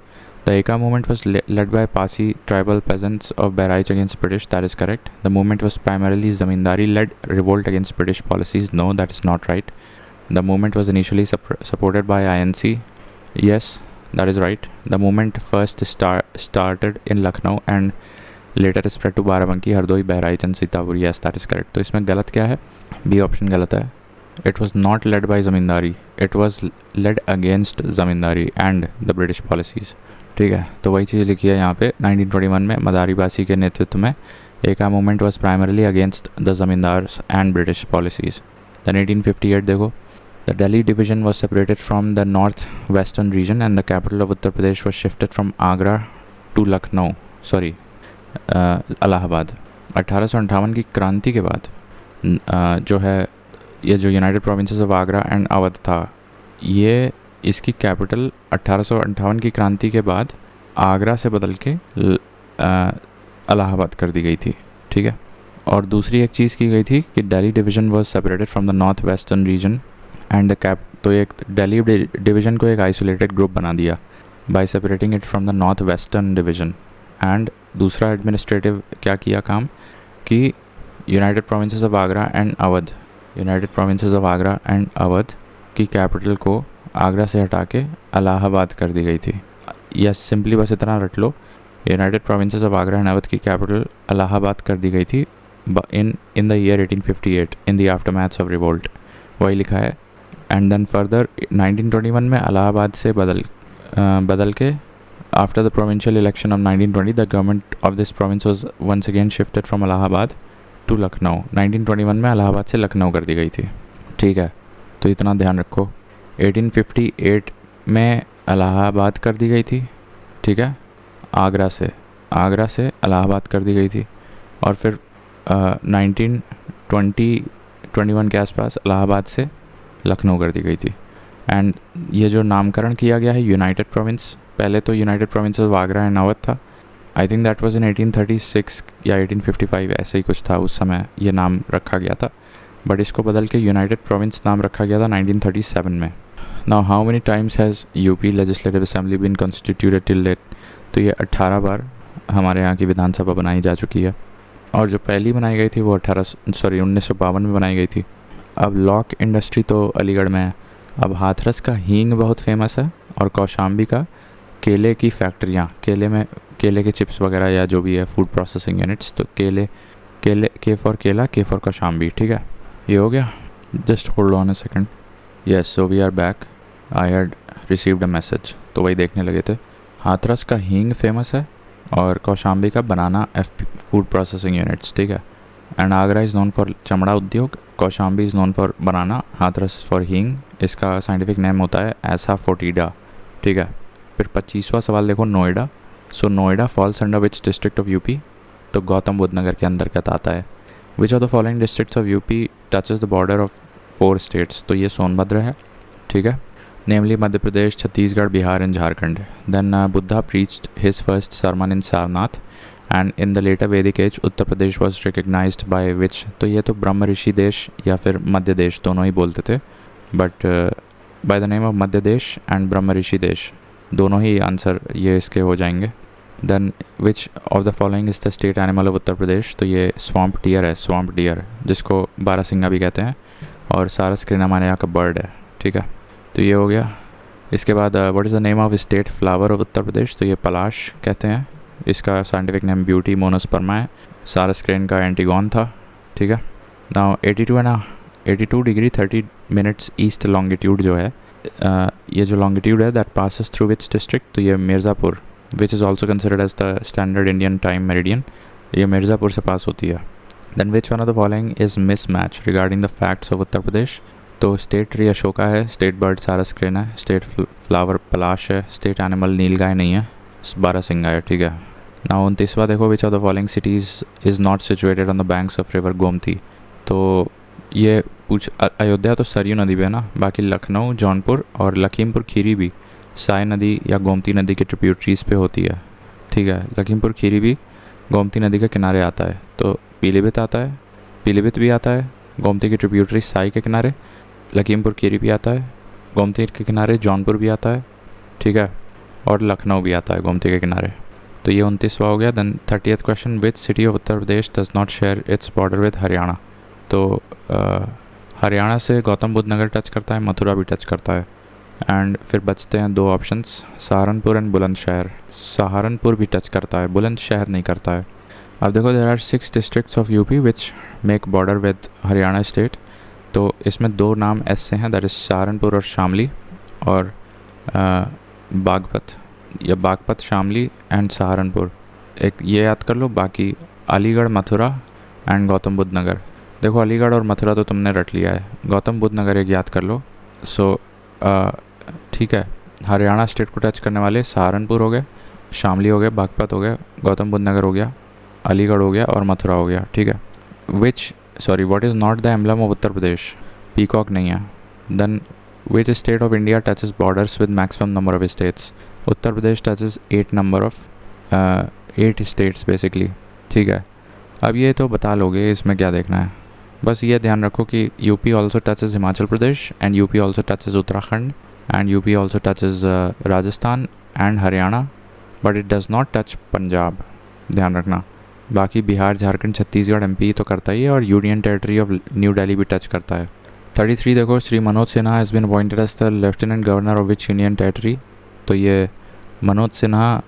The Eka movement was led by Pasi tribal peasants of Bahraich against British, that is correct. The movement was primarily zamindari led revolt against British policies, no that is not right. The movement was initially supported by INC, yes, that is right. The movement first started in Lucknow and later spread to Barabanki, Hardoi, Bahraich and Sitapur. Yes, that is correct. तो इसमें गलत क्या है? B option गलत है. It was not led by zamindari, it was led against zamindari and the British policies. ठीक है, तो वही चीज़ लिखी है यहाँ पे. 1921 में मदारी बासी के नेतृत्व में Eka movement was primarily against the zamindars and British policies. Then 1858 देखो, the Delhi division was separated from the north western region and the capital of Uttar Pradesh was shifted from Agra to Lucknow, sorry Allahabad. 1858 की क्रांति के बाद जो है ये जो United Provinces of Agra and Awadh था, ये इसकी कैपिटल 1858 की क्रांति के बाद आगरा से बदल के इलाहाबाद कर दी गई थी. ठीक है, और दूसरी एक चीज़ की गई थी कि Delhi division was separated from the north western region and the cap. तो एक दिल्ली डिवीज़न को एक आइसोलेटेड ग्रुप बना दिया bye separating it from the north western division. And दूसरा एडमिनिस्ट्रेटिव क्या किया काम कि United Provinces of Agra and Awadh, United Provinces of Agra and Awadh की कैपिटल को आगरा से हटा के इलाहाबाद कर दी गई थी. या सिंपली बस इतना रट लो, United Provinces of Agra and Awadh की कैपिटल इलाहाबाद कर दी गई थी in the year 1858 in the aftermath of revolt. वही लिखा है. एंड देन फर्दर 1921 में इलाहाबाद से बदल के after the provincial election of 1920 the government of this province was once again shifted from Allahabad to Lucknow. 1921 में इलाहाबाद से लखनऊ कर दी गई थी. ठीक है, तो इतना ध्यान रखो. 1858 में इलाहाबाद कर दी गई थी. ठीक है, आगरा से इलाहाबाद कर दी गई थी. और फिर 1921 के आसपास इलाहाबाद से लखनऊ कर दी गई थी. एंड ये जो नामकरण किया गया है यूनाइटेड प्रोविंस, पहले तो United Province of Agra and Awadh था. I think that was in 1836 या 1855 ऐसे ही कुछ था. उस समय ये नाम रखा गया था, बट इसको बदल के यूनाइटेड प्रोविंस नाम रखा गया था 1937 में. Now how many times has UP legislative assembly been constituted till date? तो ये 18 बार हमारे यहाँ की विधानसभा बनाई जा चुकी है. और जो पहली बनाई गई थी वो 1952 में बनाई गई थी. अब लॉक इंडस्ट्री तो अलीगढ़ में है. अब हाथरस का हींग बहुत फेमस है और कौशाम्बी का केले की फैक्ट्रियाँ, केले के चिप्स वगैरह या जो भी है फूड प्रोसेसिंग यूनिट्स. तो केले के फॉर केला, के फॉर कौशाम्बी. ठीक है, ये हो गया. Just hold on a second. Yes, so we are back. I had received a message, तो वही देखने लगे थे. हाथरस का हींग फेमस है और कौशाम्बी का बनाना फूड प्रोसेसिंग यूनिट्स. ठीक है, and Agra is known for चमड़ा उद्योग, Kaushambi is known for banana, Hathras for हींग. इसका साइंटिफिक नेम होता है ऐसा फोटिडा. ठीक है, फिर 25वां सवाल देखो, Noida. So Noida falls under which district of UP? तो गौतम बुद्ध नगर के अंतर्गत आता है. Which of the following districts of UP touches the border of 4 states? तो ये सोनभद्र है. ठीक है, namely Madhya Pradesh, Chhattisgarh, Bihar and Jharkhand. Then Buddha preached his first sermon in Sarnath and in the later Vedic age Uttar Pradesh was recognized by which? तो ये तो ब्रह्म ऋषि देश या फिर मध्य देश दोनों ही बोलते थे, but by the name of Madhya Desh and ब्रह्म ऋषि देश दोनों ही आंसर ये इसके हो जाएंगे. Then which of the following is the state animal of Uttar Pradesh? तो ये स्वॉम्प डियर है, स्वॉम्प डियर, जिसको बारहसिंगा भी कहते हैं, और सारस क्रिनामानिया का बर्ड है. ठीक है, तो ये हो गया. इसके बाद what is the name of state flower of Uttar Pradesh? तो ये पलाश कहते हैं. इसका साइंटिफिक नेम ब्यूटी मोनोस्पर्मा है. सारस क्रेन का एंटीगॉन था. ठीक है, now 82 degree 30 minutes east longitude जो है, ये जो लॉन्गिट्यूड है that passes through which district? तो ये Mirzapur, which is also considered as the standard Indian time meridian. ये मिर्ज़ापुर से पास होती है. Then which one of the following is mismatch regarding the facts of Uttar Pradesh? तो स्टेट ट्री अशोका है, state bird sarus crane है, state flower palash है, state animal नीलगाय नहीं है, बारहसिंगा है. ठीक है, ना 29वां देखो, which of the following cities is not situated on the banks of river Gomti? तो ये अयोध्या तो सरयू नदी पे है ना, बाकी लखनऊ, जौनपुर और लखीमपुर खीरी भी साय नदी या गोमती नदी के ट्रिब्यूटरीज़ पे होती है. ठीक है, लखीमपुर खीरी भी गोमती नदी के किनारे आता है. तो पीलीभीत आता है, पीलीभीत भी आता है गोमती की ट्रिब्यूटरी साई के किनारे. लखीमपुर खीरी भी आता है गोमती के किनारे. जौनपुर भी आता है. ठीक है, और लखनऊ भी आता है गोमती के किनारे. तो ये 29वां हो गया. Then 30th question, which city of Uttar Pradesh does not share its border with Haryana? तो हरियाणा से गौतम बुद्ध नगर टच करता है, मथुरा भी टच करता है. एंड फिर बचते हैं दो ऑप्शंस, सहारनपुर एंड बुलंदशहर। सहारनपुर भी टच करता है, बुलंदशहर नहीं करता है। अब देखो there are 6 districts of UP which make border with Haryana state. तो इसमें दो नाम एस से हैं, दैट इज़ सहारनपुर और शामली, और बागपत या बागपत, शामली एंड सहारनपुर। एक ये याद कर लो, बाकी अलीगढ़, मथुरा एंड गौतम बुद्ध नगर। देखो अलीगढ़ और मथुरा तो तुमने रट लिया है, गौतम बुद्ध नगर एक याद कर लो। सो ठीक है, हरियाणा स्टेट को टच करने वाले सहारनपुर हो गए, शामली हो गए, बागपत हो गए, गौतम बुद्ध नगर हो गया, अलीगढ़ हो गया और मथुरा हो गया। ठीक है, what is not the emblem of Uttar Pradesh? Peacock नहीं है। Then which state of India touches borders with maximum number of states? Uttar Pradesh touches 8 states basically. ठीक है, अब ये तो बता लोगे, इसमें क्या देखना है। बस ये ध्यान रखो कि UP also touches Himachal Pradesh and UP also touches Uttarakhand and UP also touches Rajasthan and Haryana, but it does not touch Punjab, ध्यान रखना। बाकी बिहार, झारखंड, छत्तीसगढ़, एमपी तो करता ही है, और union territory of new Delhi भी टच करता है। 33 देखो, Shri Manoj Sinha has been appointed as the lieutenant governor of which union territory? तो ये मनोज सिन्हा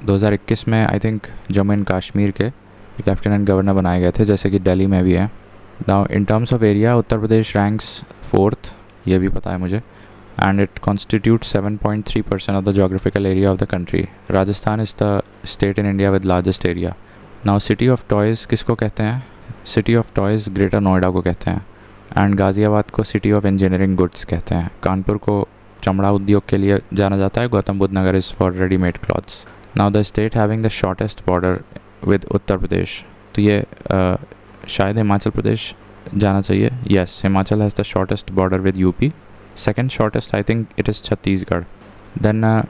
2021 में I think Jammu and Kashmir के लेफ्टिनेंट गवर्नर बनाए गए थे, जैसे कि दिल्ली में भी है। Now in terms of area Uttar Pradesh ranks 4th, ये भी पता है मुझे, and it constitute 7.3% of the geographical area of the country. Rajasthan is the state in India with largest area. Now city of toys किसको कहते हैं? City of toys greater Noida को कहते हैं, एंड गाज़ियाबाद को सिटी ऑफ इंजीनियरिंग गुड्स कहते हैं। कानपुर को चमड़ा उद्योग के लिए जाना जाता है। Gautam Buddha Nagar is for readymade clothes. Now the state having the shortest border with Uttar Pradesh, तो ये शायद हिमाचल प्रदेश जाना चाहिए। Yes, Himachal has the shortest border with UP. Second shortest I think it is Chhattisgarh. Then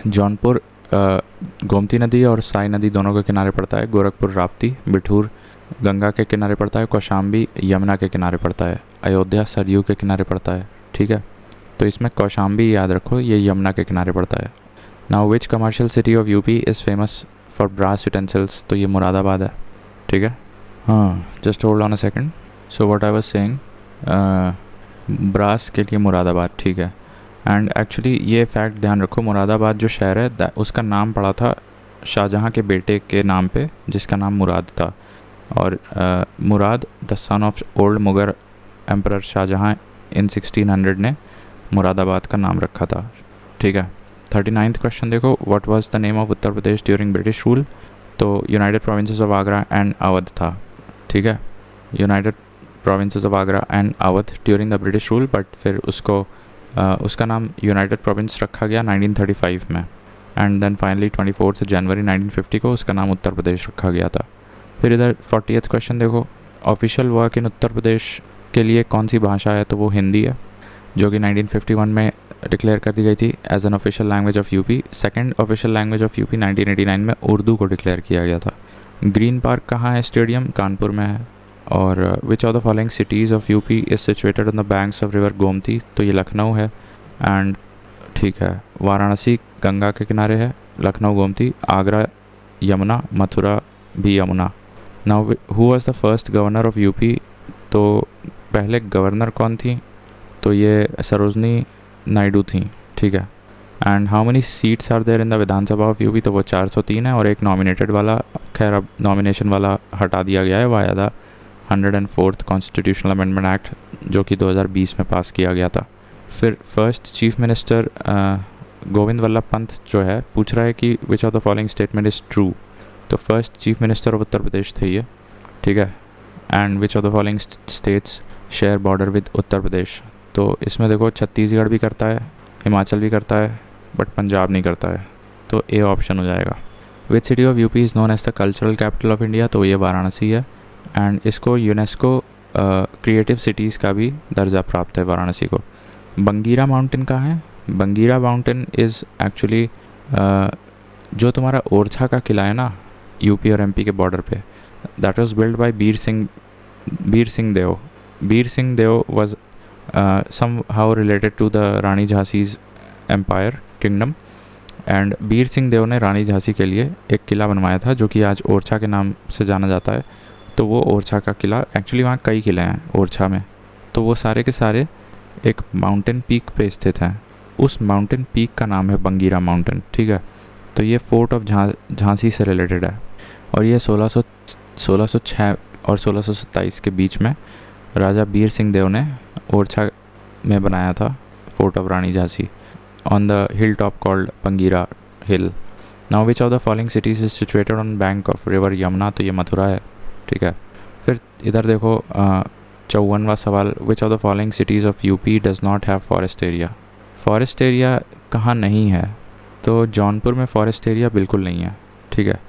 Jaunpur Gomti नदी और साई नदी दोनों के किनारे पड़ता है। गोरखपुर राप्ती, बिठूर गंगा के किनारे पड़ता है। कौशाम्बी यमुना के किनारे पड़ता है। अयोध्या सरयू के किनारे पड़ता है। ठीक है, तो इसमें कौशाम्बी याद रखो, ये यमुना के किनारे पड़ता है। Now which commercial city of UP is famous for brass utensils? तो ये मुरादाबाद है। ठीक है, हाँ, just hold on a second. So what I was saying, brass के लिए मुरादाबाद। ठीक है, एंड एक्चुअली ये फैक्ट ध्यान रखो, मुरादाबाद जो शहर है उसका नाम पड़ा था शाहजहाँ के बेटे के नाम पे, जिसका नाम मुराद था। और Murad the son of old Mughal emperor Shahjahan in 1600 ने मुरादाबाद का नाम रखा था। ठीक है, 39th क्वेश्चन देखो, what was the name of Uttar Pradesh during British rule? तो United Provinces of Agra and Awadh था। ठीक है, United Provinces of Agra and Awadh during the British rule, but फिर उसका नाम यूनाइटेड प्रोविंस रखा गया 1935 में, एंड देन फाइनली 24 जनवरी 1950 को उसका नाम उत्तर प्रदेश रखा गया था। फिर इधर 40th क्वेश्चन देखो, ऑफिशियल वर्क इन उत्तर प्रदेश के लिए कौन सी भाषा है? तो वो हिंदी है, जो कि 1951 में डिक्लेयर कर दी गई थी as an official language of UP. Second official language of UP 1989 में उर्दू को डिक्लेयर किया गया था। ग्रीन पार्क कहाँ है? स्टेडियम कानपुर में है। और विच of the following cities of UP is situated on the banks of river Gomti? तो ये लखनऊ है। एंड ठीक है, वाराणसी गंगा के किनारे है, लखनऊ गोमती, आगरा यमुना, मथुरा भी Yamuna. Now who was the first governor of UP? तो पहले गवर्नर कौन थी? तो ये सरोजनी नायडू थी। ठीक है, and how many seats are there in the Vidhan Sabha of UP? तो वो 403 है, और एक नॉमिनेटेड वाला, खैर अब नॉमिनेशन वाला हटा दिया गया है via the 104th constitutional amendment act, जो कि 2020 में पास किया गया था। फिर first chief minister Govind Vallabh Pant जो है, पूछ रहा है कि which of the following statement is true? तो first chief minister of Uttar Pradesh थे ये। ठीक है, and which of the following states share border with Uttar Pradesh? तो इसमें देखो छत्तीसगढ़ भी करता है, हिमाचल भी करता है, बट पंजाब नहीं करता है, तो ए ऑप्शन हो जाएगा। Which city of UP is known as the cultural capital of India? तो ये वाराणसी है, एंड इसको यूनेस्को क्रिएटिव सिटीज़ का भी दर्जा प्राप्त है वाराणसी को। बंगीरा माउंटेन कहाँ है? बंगीरा माउंटेन इज़ एक्चुअली जो तुम्हारा ओरछा का किला है ना, यूपी और एमपी के बॉर्डर पे, that was build by Bir Singh Dev. Bir Singh Dev was somehow related to the Rani Jhansi's empire kingdom, and Bir Singh Dev ने रानी झांसी के लिए एक किला बनवाया था, जो कि आज ओरछा के नाम से जाना जाता है। तो वो ओरछा का किला, एक्चुअली वहाँ कई किले हैं ओरछा में, तो वो सारे के सारे एक माउंटेन पीक पे स्थित हैं। उस माउंटेन पीक का नाम है बंगीरा माउंटेन, ठीक है। तो ये फोर्ट ऑफ झांसी से रिलेटेड है और ये 1606 और 1627 के बीच में राजा बीर सिंह देव ने ओरछा में बनाया था fort of Rani Jhansi on the hill top called Bangira hill. Now which of the following cities is situated on bank of river Yamuna, तो ये मथुरा है, ठीक है। फिर इधर देखो 54वां सवाल, विच of the following cities of UP does not have forest area. Forest area कहाँ नहीं है, तो जौनपुर में फॉरेस्ट एरिया बिल्कुल नहीं है, ठीक है।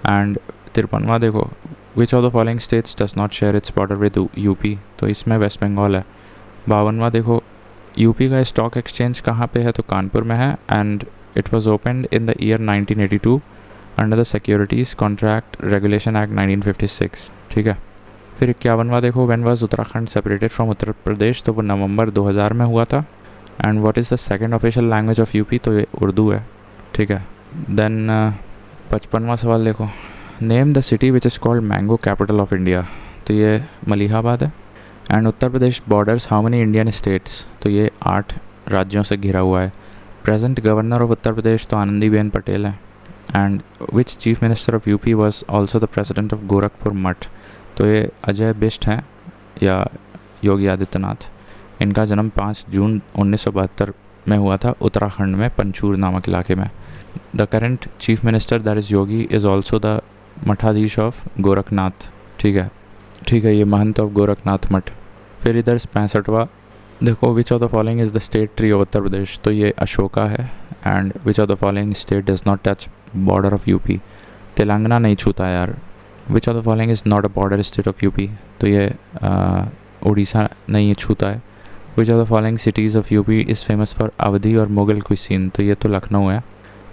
एंड 53वां देखो, which of the following states does not share its border with UP, तो इसमें वेस्ट बंगाल है। 52वां देखो, यूपी का स्टॉक एक्सचेंज कहाँ पे है, तो कानपुर में है and it was opened in the year 1982 under the securities contract regulation act 1956, ठीक है। फिर 51वां देखो, when was Uttarakhand separated from Uttar Pradesh, तो वो नवंबर 2000 में हुआ था। And what is the second official language of UP, तो ये उर्दू है, ठीक है। देन 55वां सवाल देखो, name the city which is called mango capital of India, तो ये मलिहाबाद है। And Uttar Pradesh borders how many Indian states, तो ये 8 राज्यों से घिरा हुआ है। Present governor of Uttar Pradesh तो आनंदीबेन पटेल है। And which chief minister of UP was also the president of Gorakhpur मठ, तो ये अजय बिष्ट हैं या योगी आदित्यनाथ। इनका जन्म 5 जून 1972 में हुआ था उत्तराखंड में पंचूर नामक इलाके में। The current chief minister that is Yogi is also the mathadhish of Gorakhnath, ठीक है, ये महंत ऑफ गोरखनाथ मठ। फिर इधर 65वां देखो, which of the following is the state tree of Uttar Pradesh, तो ये अशोका है। And which of the following state does not touch border of UP, Telangana नहीं छूता यार। Which of the following is not a border state of UP, तो ये उड़ीसा नहीं छूता है। Which of the following cities of UP is famous for Awadhi और Mughal cuisine, तो ये तो लखनऊ है।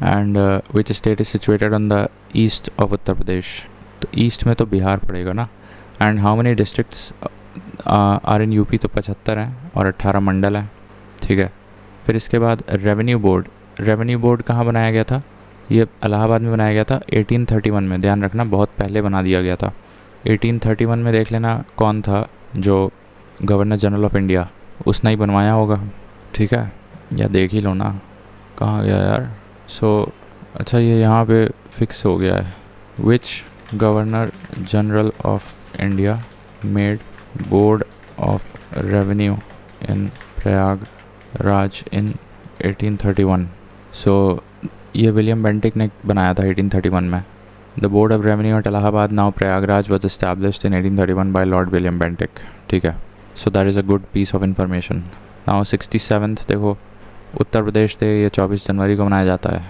And which state is situated on the east of Uttar Pradesh, तो ईस्ट में तो बिहार पड़ेगा ना। And how many districts are in UP, तो 75 हैं और 18 मंडल हैं, ठीक है। फिर इसके बाद रेवेन्यू बोर्ड कहाँ बनाया गया था, ये इलाहाबाद में बनाया गया था 1831 में, ध्यान रखना बहुत पहले बना दिया गया था। 1831 में देख लेना कौन था जो गवर्नर जनरल ऑफ इंडिया, उसने ही बनवाया होगा, ठीक है, या देख ही लो ना कहाँ गया यार। सो अच्छा ये यहाँ पे फिक्स हो गया है, which governor general of India made board of revenue in Prayagraj in 1831। So ये विलियम बेंटिक ने बनाया था 1831 में। The board of revenue at Allahabad now Prayagraj was established in 1831 by Lord William Bentinck, ठीक है। So that is a good piece of information. Now 67th देखो, Uttar Pradesh day ये 24 जनवरी को मनाया जाता है।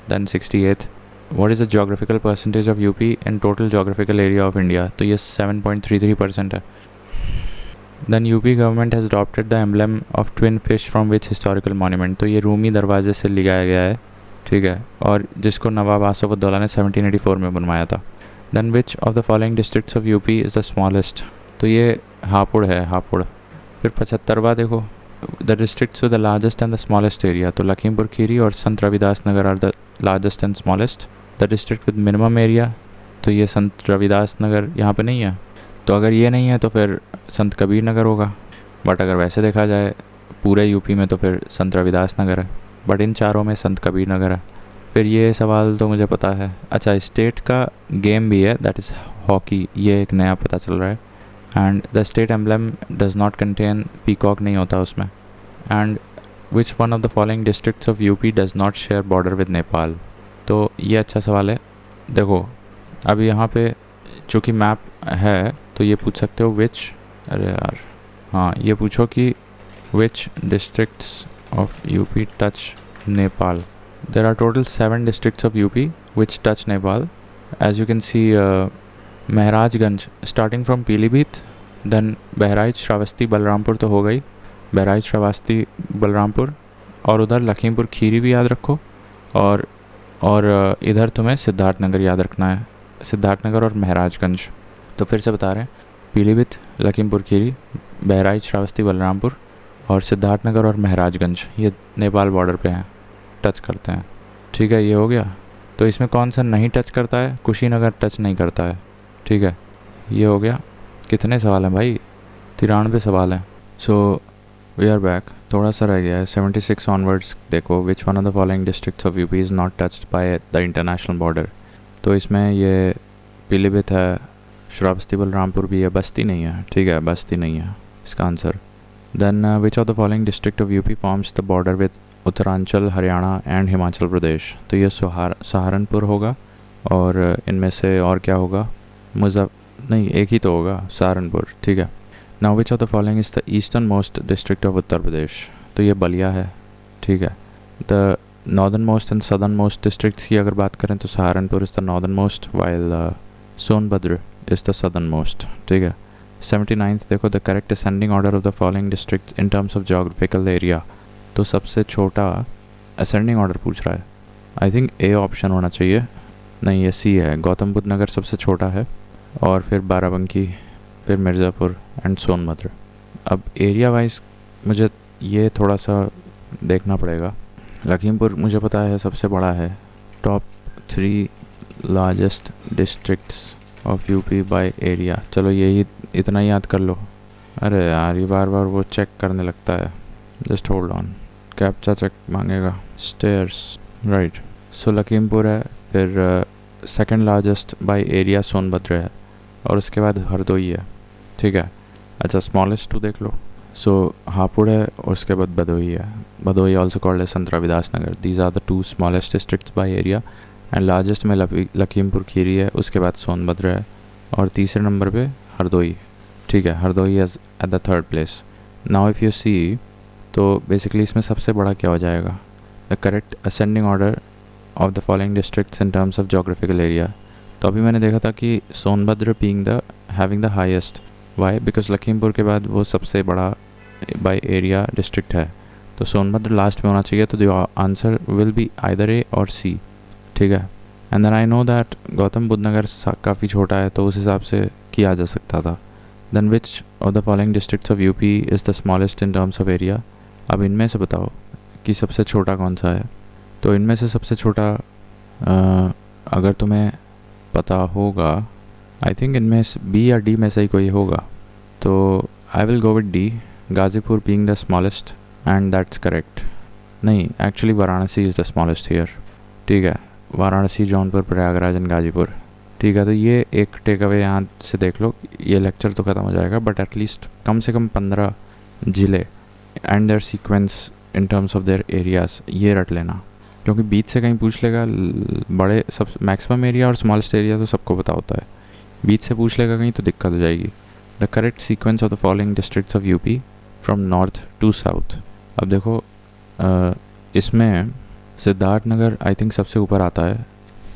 Then 68th, what is the geographical percentage of UP in total geographical area of India, तो ये 7.33% है। Then UP government has adopted the emblem of twin fish from which historical monument, तो ये रूमी दरवाजे से लिया गया है, ठीक है, और जिसको नवाब आसिफउद्दौला ने 1784 में बनवाया था। Then which of the following districts of UP is the smallest, तो ये हापुड़ है, हापुड़। फिर 75वां देखो, the districts with the largest and the smallest area, तो लखीमपुर खीरी और संत रविदास नगर are the largest and smallest. The district with minimum area, तो ये संत रविदास नगर यहाँ पे नहीं है, तो अगर ये नहीं है तो फिर संत कबीर नगर होगा। बट अगर वैसे देखा जाए पूरे यूपी में तो फिर संत रविदास नगर है, बट इन चारों में संत कबीर नगर है। फिर ये सवाल तो मुझे पता है। अच्छा, स्टेट का गेम भी है, दैट इज़ हॉकी, ये एक नया पता चल रहा है। And the state emblem does not contain peacock, नहीं होता उसमें। And which one of the following districts of UP does not share border with Nepal, तो ये अच्छा सवाल है। देखो अभी यहाँ पे चूँकि मैप है तो ये पूछ सकते हो विच, अरे यार हाँ, ये पूछो कि which districts of UP touch Nepal. There are total 7 districts of UP which touch Nepal. As you can see, Maharajganj starting from Pilibhit, then Bahraich, Shravasti, Balrampur तो हो गई, बहराइच, श्रावस्ती, बलरामपुर, और उधर लखीमपुर खीरी भी याद रखो, और इधर तुम्हें सिद्धार्थनगर याद रखना है, सिद्धार्थनगर और महराजगंज। तो फिर से बता रहे हैं, पीलीभीत, लखीमपुर खीरी, बहराइच, श्रावस्ती, बलरामपुर और सिद्धार्थनगर और महराजगंज, ये नेपाल बॉर्डर पे हैं, टच करते हैं, ठीक है। ये हो गया। तो इसमें कौन सा नहीं टच करता है, कुशीनगर टच नहीं करता है, ठीक है। ये हो गया। कितने सवाल हैं भाई, 93 सवाल हैं। So we are back. थोड़ा सा रह गया है 76 ऑनवर्ड्स। देखो which one of the following districts of UP is not touched by the international border. तो इसमें ये पीलीभीत है, श्रावस्ती बलरामपुर भी है, बस्ती नहीं है। ठीक है, बस्ती नहीं है इसका answer. Then which of the following district of UP forms the border with Uttaranchal, Haryana and Himachal Pradesh. तो ये सहारनपुर होगा। और इनमें से और क्या होगा? नहीं, एक ही तो होगा, सहारनपुर। ठीक है। Now which of the following is the eastern most district of Uttar Pradesh. तो ये बलिया है। ठीक है। The northern most and southern most districts की अगर बात करें तो Saharanpur is the northern most while Sonbhadra is the southern most. ठीक है। 79th देखो, the correct ascending order of the following districts in terms of geographical area. तो सबसे छोटा असेंडिंग ऑर्डर पूछ रहा है। आई थिंक ए ऑप्शन होना चाहिए। नहीं, ये सी है। गौतम बुद्ध नगर सबसे छोटा है, और फिर बाराबंकी, फिर मिर्ज़ापुर एंड सोनभद्र। अब एरिया वाइज मुझे ये थोड़ा सा देखना पड़ेगा। लखीमपुर मुझे पता है सबसे बड़ा है। Top 3 largest districts of UP by area, चलो यही इतना ही याद कर लो। अरे यार, ये बार बार वो चेक करने लगता है। Just hold on, captcha check मांगेगा। Stairs, right. सो लखीमपुर है, फिर second largest by area Sonbhadra है, और उसके बाद हरदोई है। ठीक है। अच्छा, स्मॉलेस्ट 2 देख लो। सो हापुड़ है, और उसके बाद भदोही है। Bhadohi also called as Sant Ravidas Nagar. These are the 2 smallest districts by area, and largest में लखीमपुर खीरी है, उसके बाद सोनभद्र है, और तीसरे नंबर पे हरदोई। ठीक है, Hardoi is at the 3rd place. Now if you see, तो बेसिकली इसमें सबसे बड़ा क्या हो जाएगा? The correct ascending order of the following districts in terms of geographical area. तो अभी मैंने देखा था कि Sonbhadra being the having the highest. Why? Because Lakhimpur के बाद वो सबसे बड़ा बाय एरिया डिस्ट्रिक्ट है, तो सोनभद्र लास्ट में होना चाहिए। तो the answer will be either A और सी। ठीक है। And then I know that Gautam Buddha Nagar काफ़ी छोटा है, तो उस हिसाब से किया जा सकता था। Then which of the following districts of UP is the smallest in terms of area. अब इनमें से बताओ कि सबसे छोटा कौन सा है। तो इनमें से सबसे छोटा अगर तुम्हें पता होगा, आई थिंक इनमें बी या डी में से ही कोई होगा। तो I will go with D, Ghazipur being the smallest, and that's correct. नहीं, actually Varanasi is the smallest here. ठीक है, वाराणसी, जौनपुर, प्रयागराज एंड गाज़ीपुर। ठीक है, तो ये एक टेक अवे यहाँ से देख लो। ये लेक्चर तो ख़त्म हो जाएगा, बट एटलीस्ट कम से कम 15 ज़िले and their sequence in terms of their areas, ये रट लेना, क्योंकि बीच से कहीं पूछ लेगा। बड़े सब मैक्सिमम एरिया और स्मॉलेस्ट एरिया तो सबको पता होता है, बीच से पूछ लेगा कहीं तो दिक्कत हो जाएगी। The correct sequence of the following districts of UP from north to south. अब देखो, इसमें सिद्धार्थ नगर आई थिंक सबसे ऊपर आता है,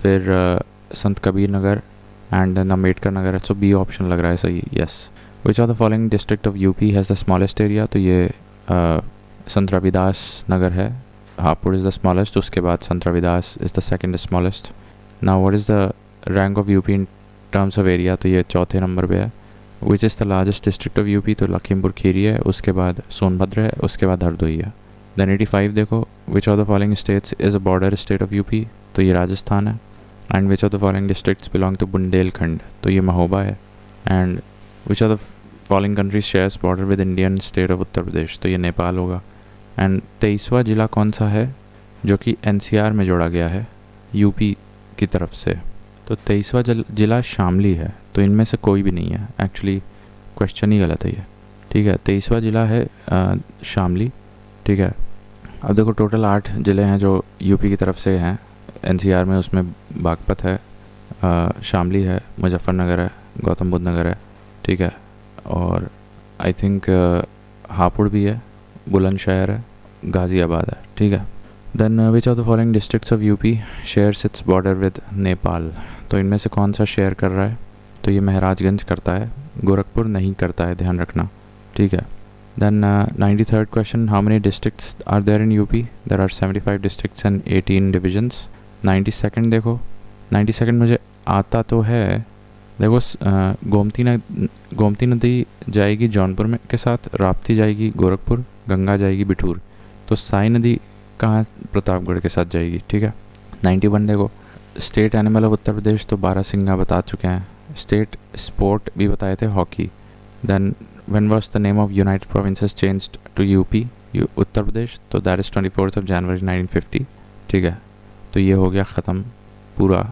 फिर संत कबीर नगर एंड देन अम्बेडकर नगर है। सो बी ऑप्शन लग रहा है सही। Yes. Which of the following district of UP has the smallest area. तो ये संत रविदास नगर है। हापुड़ इज़ द स्मॉलेस्ट, उसके बाद संत Ravidas is the second smallest. Now what is the rank of UP in terms of area. तो ये 4थे नंबर पे है। Which is the largest district of UP. तो लखीमपुर खीरी है, उसके बाद सोनभद्र है, उसके बाद हरदोई है। देन 85 देखो, which of the following states is a border state of UP. तो ये राजस्थान है। And which of the following districts belong to Bundelkhand. तो ये महोबा है। And which of the following countries shares border with Indian state of Uttar Pradesh. तो ये नेपाल होगा। And 23वां ज़िला कौन सा है जो कि NCR में जोड़ा गया है यूपी की तरफ से। तो 23वां ज़िला शामली है। तो इनमें से कोई भी नहीं है, एक्चुअली क्वेश्चन ही गलत है ये। ठीक है, 23वां ज़िला है शामली। ठीक है। अब देखो, टोटल 8 ज़िले हैं जो यूपी की तरफ से हैं NCR में। उसमें बागपत है, शामली है, मुजफ्फरनगर है, गौतम बुद्ध नगर है। ठीक है। और आई थिंक हापुड़ भी है, बुलंदशहर है, गाज़ियाबाद है। ठीक है। Then which of the following districts of UP shares its border with Nepal. तो इनमें से कौन सा शेयर कर रहा है। तो ये महाराजगंज करता है, गोरखपुर नहीं करता है, ध्यान रखना। ठीक है। Then 93rd question, how many districts are there in UP. There are 75 districts and 18 divisions. 92nd देखो, 92nd मुझे आता तो है। देखो, गोमती नदी जाएगी जौनपुर में के साथ, राप्ती जाएगी गोरखपुर, गंगा जाएगी बिठूर। तो साई नदी कहाँ? प्रतापगढ़ के साथ जाएगी। ठीक है। 91 देखो, state animal of Uttar Pradesh. तो बारहसिंगा बता चुके हैं। स्टेट स्पोर्ट भी बताए थे, hockey. Then when was the name of United Provinces changed to UP, Uttar Pradesh, तो दैट इज़ 24 जनवरी 1950। ठीक है, तो ये हो गया ख़त्म पूरा